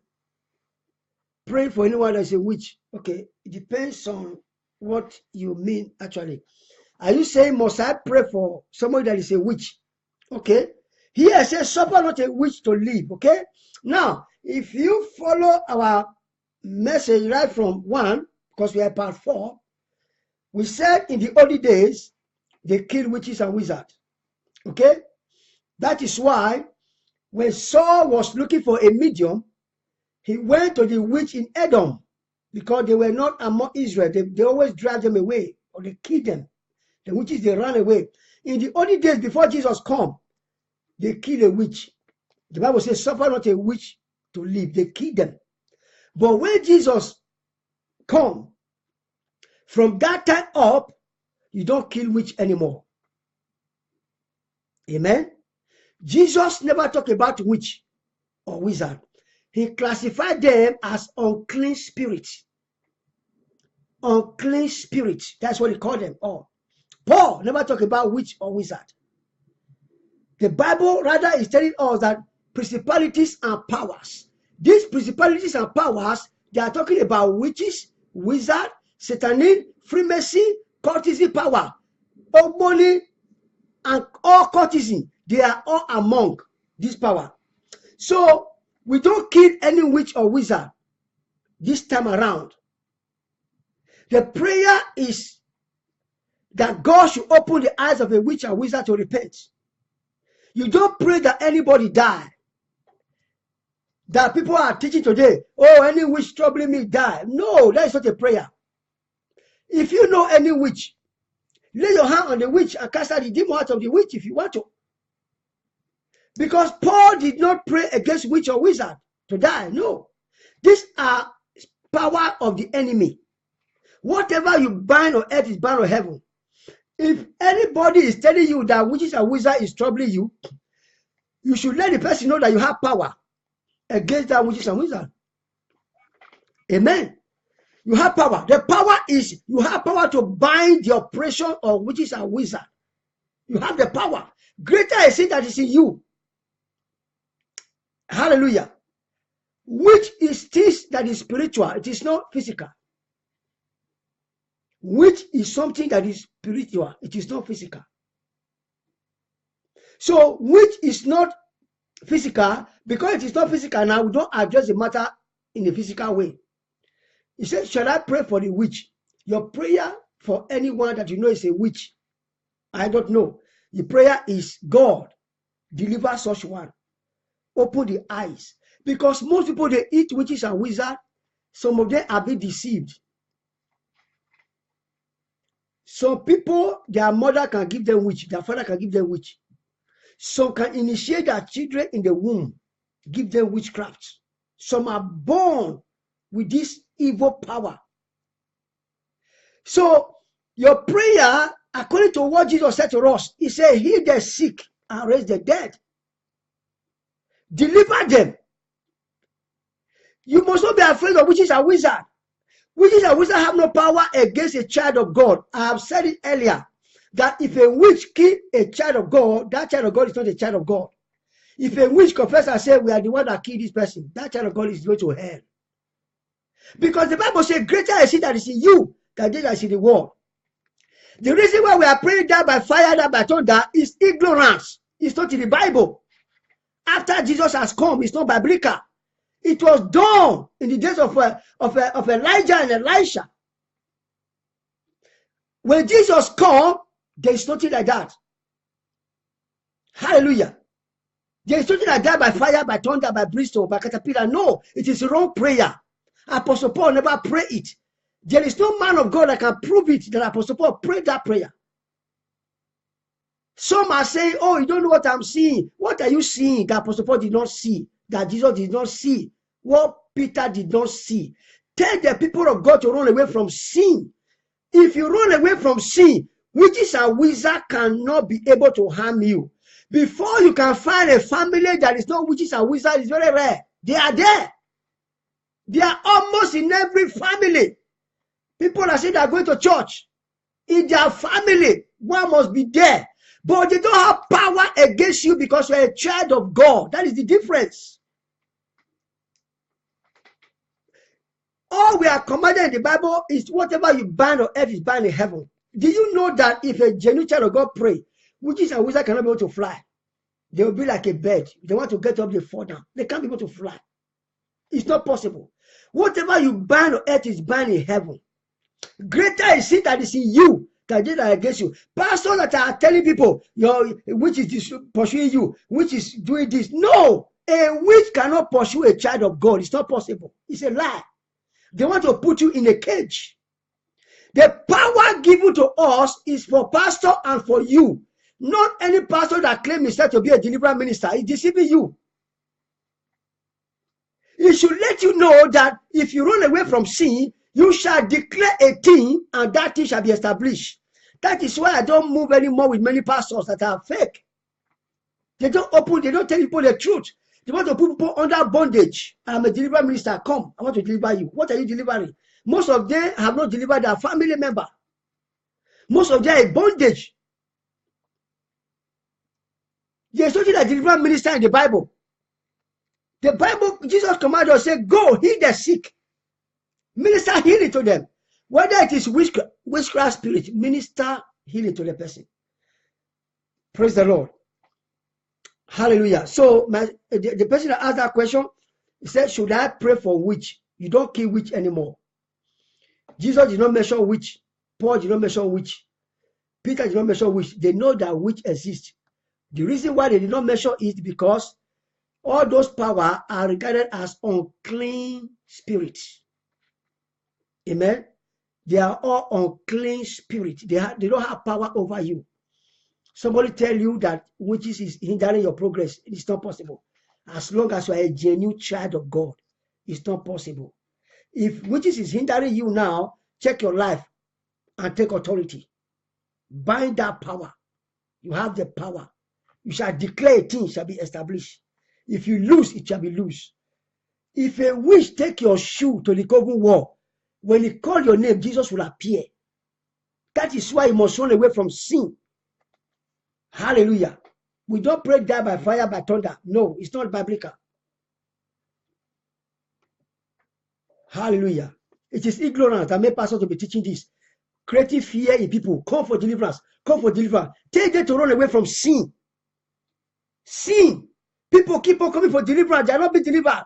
Praying for anyone that is a witch. Okay. It depends on what you mean actually. Are you saying, must I pray for somebody that is a witch? Okay. Here it says, suffer not a witch to live. Okay. Now, if you follow our message right from 1, because we are part 4, we said in the early days, they killed witches and wizards. Okay. That is why when Saul was looking for a medium, he went to the witch in Edom because they were not among Israel. They always drive them away or they kill them. The witches, they ran away. In the early days before Jesus come, they killed a witch. The Bible says, suffer not a witch to live. They killed them. But when Jesus come, from that time up, you don't kill witch anymore. Amen. Jesus never talked about witch or wizard. He classified them as unclean spirits. Unclean spirits. That's what he called them all. Paul never talked about witch or wizard. The Bible rather is telling us that principalities and powers. These principalities and powers, they are talking about witches, wizard, satanic, Freemason, courtesan power, money, and all courtesan. They are all among this power. So we don't kill any witch or wizard this time around. The prayer is that God should open the eyes of a witch and wizard to repent. You don't pray that anybody die. That people are teaching today, oh, any witch troubling me, die. No, that is not a prayer. If you know any witch, lay your hand on the witch and cast out the demon out of the witch if you want to. Because Paul did not pray against witch or wizard to die. No. These are power of the enemy. Whatever you bind on earth is bound on heaven. If anybody is telling you that witches and wizard is troubling you, you should let the person know that you have power against that witches and wizard. Amen. You have power. The power is you have power to bind the oppression of witches and wizard. You have the power. Greater is it that is in you. Hallelujah. Which is this that is spiritual? It is not physical. Which is something that is spiritual. It is not physical. So, which is not physical, because it is not physical now, we don't address the matter in a physical way. He said, shall I pray for the witch? Your prayer for anyone that you know is a witch, I don't know. The prayer is, God, deliver such one. Open the eyes. Because most people, they eat witches and wizards. Some of them are being deceived. Some people, their mother can give them witch, their father can give them witch. Some can initiate their children in the womb, give them witchcraft. Some are born with this evil power. So your prayer, according to what Jesus said to us, he said, heal the sick and raise the dead. Deliver them. You must not be afraid of witches and wizards. Witches and wizards have no power against a child of God. I have said it earlier, that if a witch kills a child of God, that child of God is not a child of God. If a witch confesses and says, we are the one that killed this person, that child of God is going to hell. Because the Bible says, greater is he that is in you than they that is in the world. The reason why we are praying that by fire, that by thunder, is ignorance. It's not in the Bible. After Jesus has come, it's not biblical. It was done in the days of Elijah and Elisha. When Jesus came, there is nothing like that. Hallelujah. There is nothing like that by fire, by thunder, by brimstone, by caterpillar. No, it is wrong prayer. Apostle Paul never prayed it. There is no man of God that can prove it that Apostle Paul prayed that prayer. Some are saying, oh, you don't know what I'm seeing. What are you seeing that Apostle Paul did not see, that Jesus did not see, what Peter did not see? Tell the people of God to run away from sin. If you run away from sin, witches and wizards cannot be able to harm you. Before you can find a family that is not witches and wizards, it's very rare. They are there. They are almost in every family. People are saying they are going to church. In their family, one must be there. But they don't have power against you because you're a child of God. That is the difference. All we are commanded in the Bible is whatever you bind on earth is bound in heaven. Do you know that if a genuine child of God pray, witches and wizards cannot be able to fly? They will be like a bird. If they want to get up, they fall down. They can't be able to fly. It's not possible. Whatever you bind on earth is bound in heaven. Greater is it that is in you than they that are against you. Pastors that are telling people, which is pursuing you, which is doing this. No, a witch cannot pursue a child of God. It's not possible. It's a lie. They want to put you in a cage. The power given to us is for pastor and for you. Not any pastor that claims himself to be a deliverance minister is deceiving you. It should let you know that if you run away from sin, you shall declare a thing and that thing shall be established. That is why I don't move anymore with many pastors that are fake. They don't tell people the truth. They want to put people under bondage. I'm a deliverance minister. Come, I want to deliver you. What are you delivering? Most of them have not delivered their family member. Most of them are in bondage. There's something like deliverance minister in the Bible. The Bible, Jesus commanded us, say, go, heal the sick. Minister healing to them. Whether it is witchcraft spirit, minister healing to the person. Praise the Lord. Hallelujah. So the person that asked that question, he said, should I pray for witch? You don't kill witch anymore. Jesus did not mention witch. Paul did not mention witch. Peter did not mention witch. They know that witch exists. The reason why they did not mention it because all those powers are regarded as unclean spirits. Amen. They are all unclean spirits. They don't have power over you. Somebody tell you that witches is hindering your progress. It's not possible. As long as you are a genuine child of God, it's not possible. If witches is hindering you now, check your life and take authority. Bind that power. You have the power. You shall declare a thing shall be established. If you lose, it shall be loose. If a witch take your shoe to the coven wall, when he call your name, Jesus will appear. That is why you must run away from sin. Hallelujah. We don't pray that by fire, by thunder. No, it's not biblical. Hallelujah. It is ignorance that made pastors to be teaching this. Creating fear in people. Come for deliverance. Come for deliverance. Take them to run away from sin. Sin. People keep on coming for deliverance. They are not being delivered.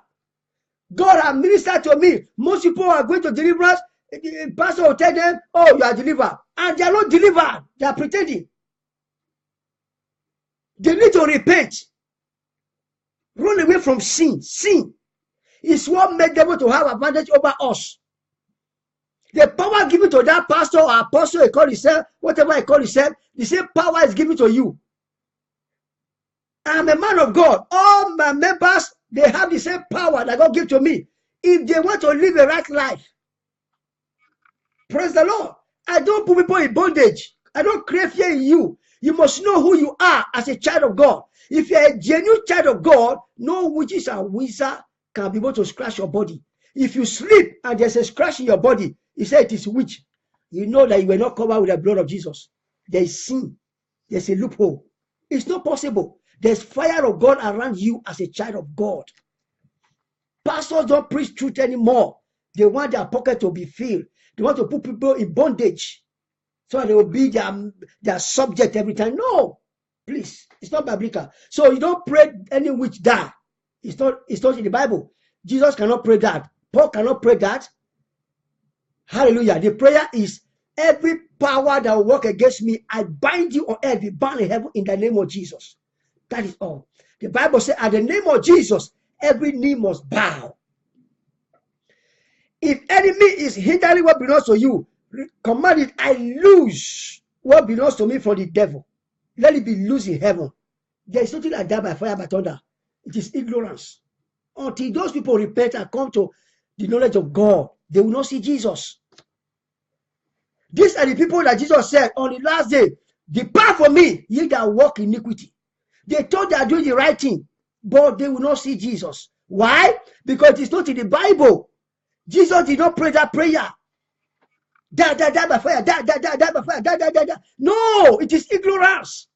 God has ministered to me. Most people are going to deliverance. The pastor will tell them, oh, you are delivered. And they are not delivered. They are pretending. They need to repent. Run away from sin. Sin is what made them to have advantage over us. The power given to that pastor or apostle, he call himself, whatever he call himself, the same power is given to you. I'm a man of God. All my members, they have the same power that God gave to me. If they want to live a right life, praise the Lord. I don't put people in bondage. I don't create fear in you. You must know who you are as a child of God. If you're a genuine child of God, no witches and wizards can be able to scratch your body. If you sleep and there's a scratch in your body, he said it is witch. You know that you were not covered with the blood of Jesus. There is sin. There's a loophole. It's not possible. There's fire of God around you as a child of God. Pastors don't preach truth anymore. They want their pocket to be filled. They want to put people in bondage so they will be their subject every time. No, please, it's not biblical. So you don't pray any witch die. It's not in the Bible. Jesus cannot pray that. Paul cannot pray that. Hallelujah. The prayer is, every power that will work against me, I bind you on earth, be bound in heaven in the name of Jesus. That is all. The Bible says, at the name of Jesus, every knee must bow. If enemy is hindering what belongs to you, command it, I lose what belongs to me from the devil. Let it be loose in heaven. There is nothing like that by fire, by thunder. It is ignorance. Until those people repent and come to the knowledge of God, they will not see Jesus. These are the people that Jesus said on the last day, depart from me, ye that walk iniquity. They thought they are doing the right thing, but they will not see Jesus. Why? Because it is not in the Bible. Jesus did not pray that prayer. Die by fire, die by fire, die. No, it is ignorance.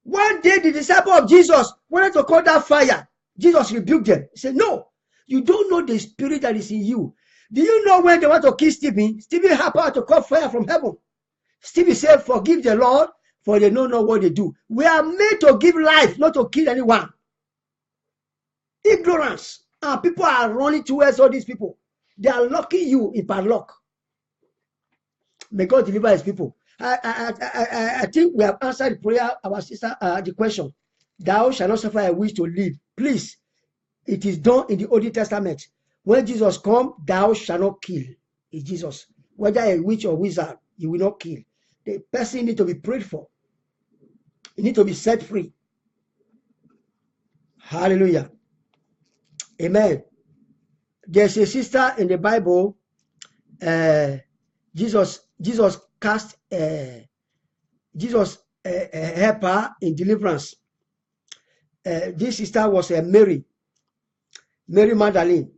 One day the disciple of Jesus wanted to call that fire. Jesus rebuked them. He said, no, you don't know the spirit that is in you. Do you know when they want to kill Stephen? Stephen had power to call fire from heaven. Stephen said, forgive the Lord, for they don't know what they do. We are made to give life, not to kill anyone. Ignorance. And people are running towards all these people. They are locking you in padlock. May God deliver his people. I think we have answered the prayer, our sister, the question. Thou shalt not suffer a witch to live. Please, it is done in the Old Testament. When Jesus comes, thou shalt not kill. It's Jesus. Whether a witch or wizard, you will not kill. The person needs to be prayed for. He needs to be set free. Hallelujah. Amen. There's a sister in the Bible. Jesus cast help her in deliverance. This sister was Mary Magdalene.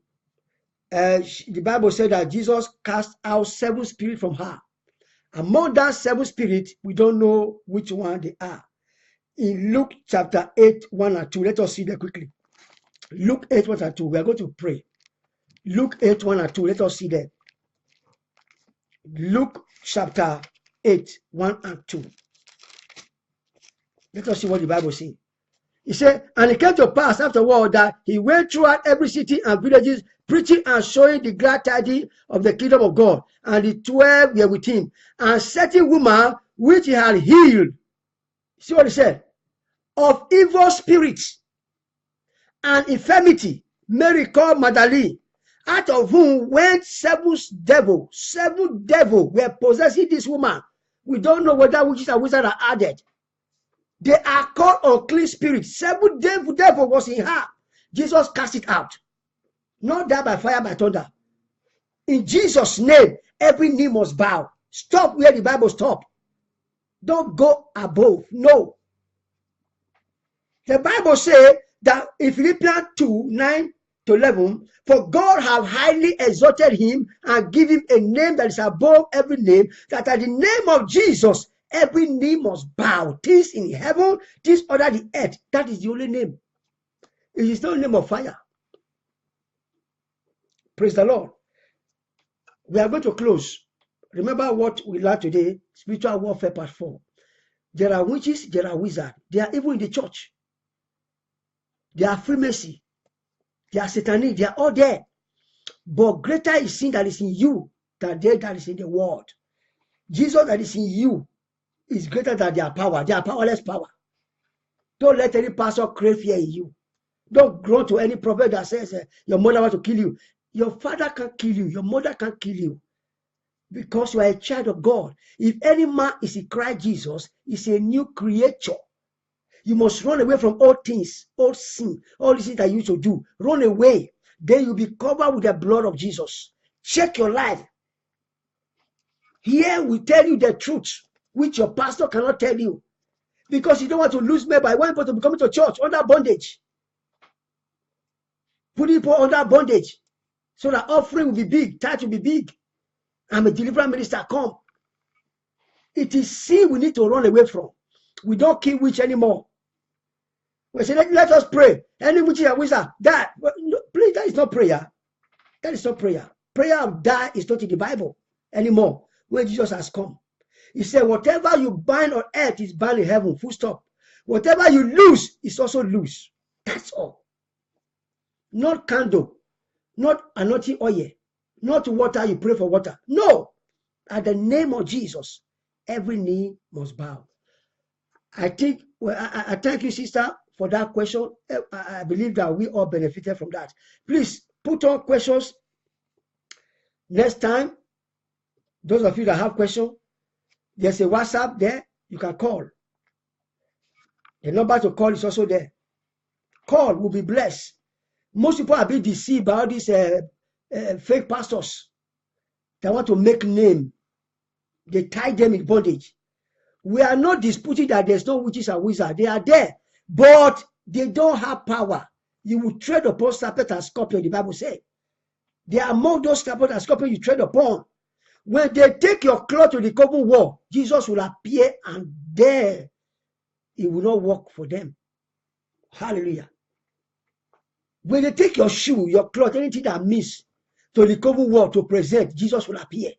The Bible said that Jesus cast out 7 spirits from her. Among that 7 spirits, we don't know which one they are. In Luke chapter 8, 1 and 2, let us see that quickly. Luke 8, 1 and 2, we are going to pray. Luke 8, 1 and 2, let us see that. Luke chapter 8, 1 and 2. Let us see what the Bible says. He said, and it came to pass afterward that he went throughout every city and villages, preaching and showing the glad tidings of the kingdom of God. And the 12 were with him. And certain woman which he had healed, see what he said, of evil spirits and infirmity, Mary called Magdalene, out of whom went 7 devils. 7 devils were possessing this woman. We don't know whether witches and wizards are added. They are called unclean spirits. 7 devil was in her. Jesus cast it out. Not that by fire, by thunder. In Jesus' name, every knee must bow. Stop where the Bible stops. Don't go above. No. The Bible says that in Philippians 2, 9 to 11, for God have highly exalted him and give him a name that is above every name, that at the name of Jesus, every knee must bow. Things in heaven, things under the earth. That is the only name. It is not the name of fire. Praise the Lord. We are going to close. Remember what we learned today, spiritual warfare part 4. There are witches, there are wizards. They are even in the church. They are Freemason. They are satanic. They are all there. But greater is sin that is in you than that is in the world. Jesus that is in you is greater than their power. They are powerless power. Don't let any pastor create fear in you. Don't grow to any prophet that says your mother wants to kill you. Your father can't kill you. Your mother can't kill you. Because you are a child of God. If any man is in Christ Jesus, is a new creature. You must run away from all things, all sin, all things that you used to do. Run away. Then you'll be covered with the blood of Jesus. Check your life. Here we tell you the truth, which your pastor cannot tell you. Because you don't want to lose me by one people to be coming to church under bondage. Put people under bondage. So that offering will be big, tithe will be big. I'm a deliverance minister, come. It is sin we need to run away from. We don't kill witch anymore. We say, let us pray. Any witch and wizard, die. No, please, that is not prayer. That is not prayer. Prayer of die is not in the Bible anymore. When Jesus has come. He said, whatever you bind on earth is bound in heaven. Full stop. Whatever you lose is also loose. That's all. Not candle. Not anointing oil. Not water, you pray for water. No. At the name of Jesus, every knee must bow. I think, well, I thank you, sister, for that question. I believe that we all benefited from that. Please put on questions next time. Those of you that have questions, there's a WhatsApp there. You can call. The number to call is also there. Call, will be blessed. Most people are being deceived by all these fake pastors that want to make name. They tie them in bondage. We are not disputing that there's no witches and wizards. They are there, but they don't have power. You will tread upon serpent and scorpion, the Bible says. They are among those serpent and scorpion you tread upon. When they take your cloth to the common war, Jesus will appear and there it will not work for them. Hallelujah. When they take your shoe, your cloth, anything that miss to the common war to present, Jesus will appear.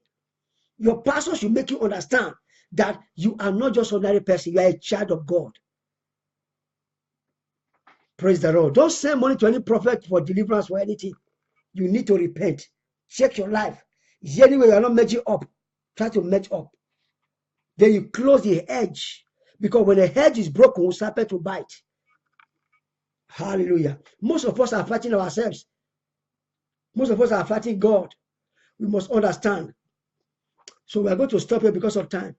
Your pastor should make you understand that you are not just an ordinary person, you are a child of God. Praise the Lord. Don't send money to any prophet for deliverance or anything. You need to repent. Check your life. Is there any way you are not matching up? Try to match up. Then you close the hedge. Because when the hedge is broken, serpent will bite. Hallelujah. Most of us are fighting ourselves. Most of us are fighting God. We must understand. So we are going to stop here because of time.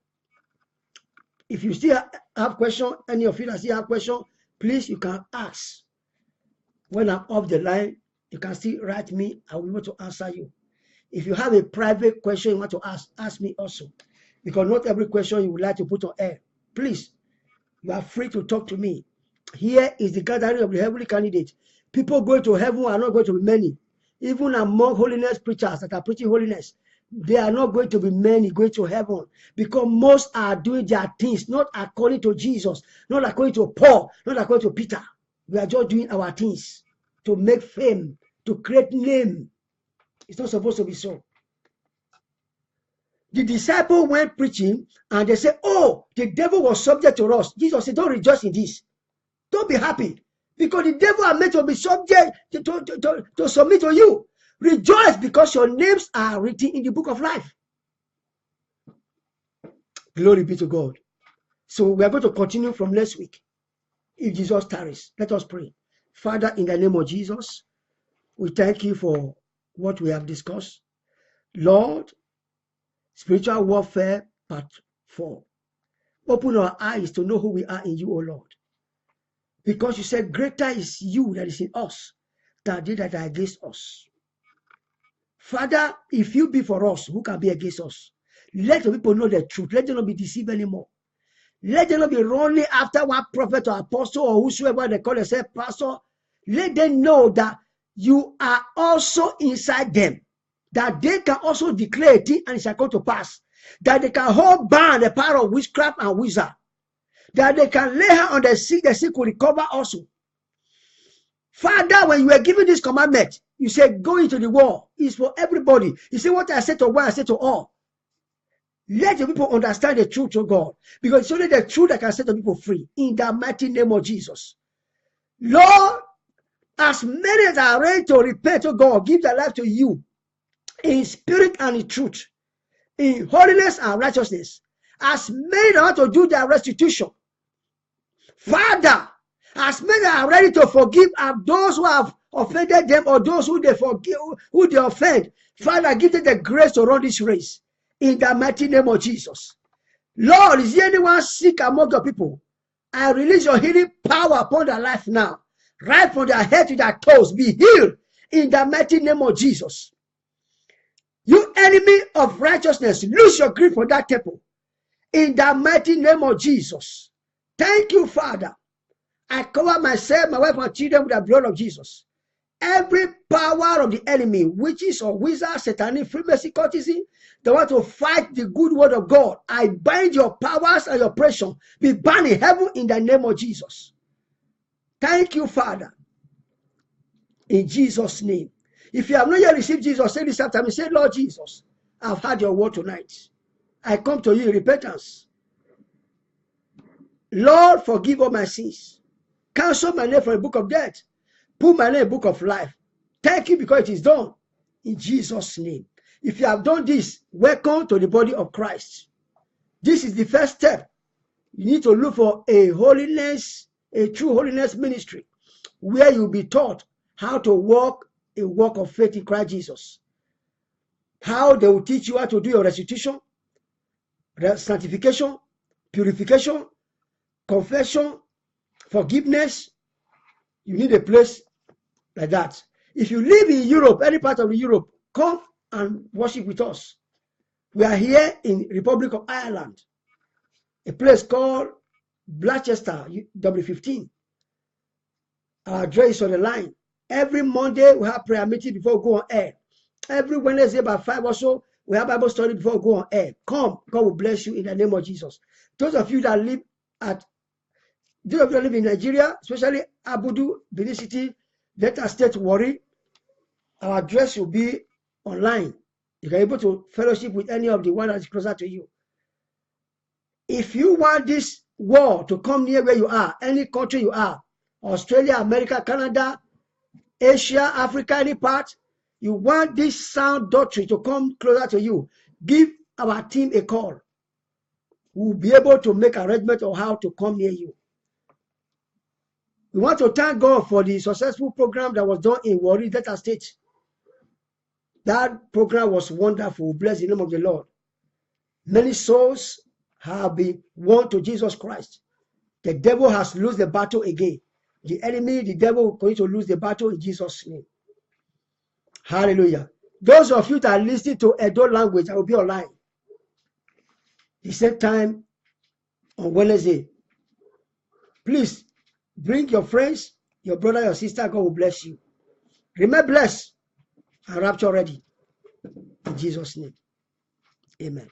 If you still have questions, any of you that still have questions, please, you can ask. When I'm off the line, you can still write me. I will be able to answer you. If you have a private question you want to ask me also. Because not every question you would like to put on air. Please, you are free to talk to me. Here is the gathering of the heavenly candidate. People going to heaven are not going to be many. Even among holiness preachers that are preaching holiness, they are not going to be many going to heaven. Because most are doing their things, not according to Jesus, not according to Paul, not according to Peter. We are just doing our things to make fame, to create name. It's not supposed to be so. The disciple went preaching and they said, oh, the devil was subject to us. Jesus said, don't rejoice in this. Don't be happy. Because the devil are meant to be subject to submit to you. Rejoice because your names are written in the book of life. Glory be to God. So we are going to continue from next week. If Jesus tarries, let us pray. Father, in the name of Jesus, we thank you for what we have discussed. Lord, spiritual warfare part 4. Open our eyes to know who we are in you, O Lord. Because you said, greater is you that is in us than they that are against us. Father, if you be for us, who can be against us? Let the people know the truth. Let them not be deceived anymore. Let them not be running after one prophet or apostle or whosoever they call themselves pastor. Let them know that you are also inside them. That they can also declare a thing and it shall come to pass. That they can hold bound the power of witchcraft and wizard. That they can lay hands on the sick will recover also. Father, when you were given this commandment, you said, go into the war. It's for everybody. You say, what I said to one, I said to all. Let the people understand the truth, oh God, because it's only the truth that can set the people free. In the mighty name of Jesus. Lord, as many as are ready to repent, oh God, give their life to you in spirit and in truth, in holiness and righteousness. As many that want to do their restitution, Father, as many are ready to forgive and those who have offended them or those who they forgive, who they offend, Father, give them the grace to run this race in the mighty name of Jesus. Lord, is there anyone sick among your people? I release your healing power upon their life now, right from their head to their toes. Be healed in the mighty name of Jesus. You enemy of righteousness, lose your grip on that temple in the mighty name of Jesus. Thank you, Father. I cover myself, my wife, and children with the blood of Jesus. Every power of the enemy, witches or wizards, satanic, Freemason, cultism, they want to fight the good word of God. I bind your powers and your oppression. Be banned in heaven in the name of Jesus. Thank you, Father. In Jesus' name. If you have not yet received Jesus, say this after me. Say, Lord Jesus, I've heard your word tonight. I come to you in repentance. Lord, forgive all my sins. Cancel my name from the book of death. Put my name in the book of life. Thank you because it is done. In Jesus' name. If you have done this, welcome to the body of Christ. This is the first step. You need to look for a holiness, a true holiness ministry, where you'll be taught how to walk a walk of faith in Christ Jesus. How they will teach you how to do your restitution, sanctification, purification, confession, forgiveness. You need a place like that. If you live in Europe, any part of Europe, come and worship with us. We are here in Republic of Ireland, a place called Blanchester, W15. Our address is on the line. Every Monday, we have prayer meeting before we go on air. Every Wednesday by 5 or so, we have Bible study before we go on air. Come, God will bless you in the name of Jesus. Those of you that live in Nigeria, especially Abudu, Benin City, Delta State, Warri, our address will be online. You can be able to fellowship with any of the one that is closer to you. If you want this war to come near where you are, any country you are, Australia, America, Canada, Asia, Africa, any part, you want this sound doctrine to come closer to you, give our team a call. We'll be able to make arrangements on how to come near you. We want to thank God for the successful program that was done in Warri, Delta State. That program was wonderful. Bless the name of the Lord. Many souls have been won to Jesus Christ. The devil has lost the battle again. The enemy, the devil, is going to lose the battle in Jesus' name. Hallelujah. Those of you that are listening to Edo language, I will be online. The same time on Wednesday. Please bring your friends, your brother, your sister. God will bless you. Remain blessed and rapture ready. In Jesus' name. Amen.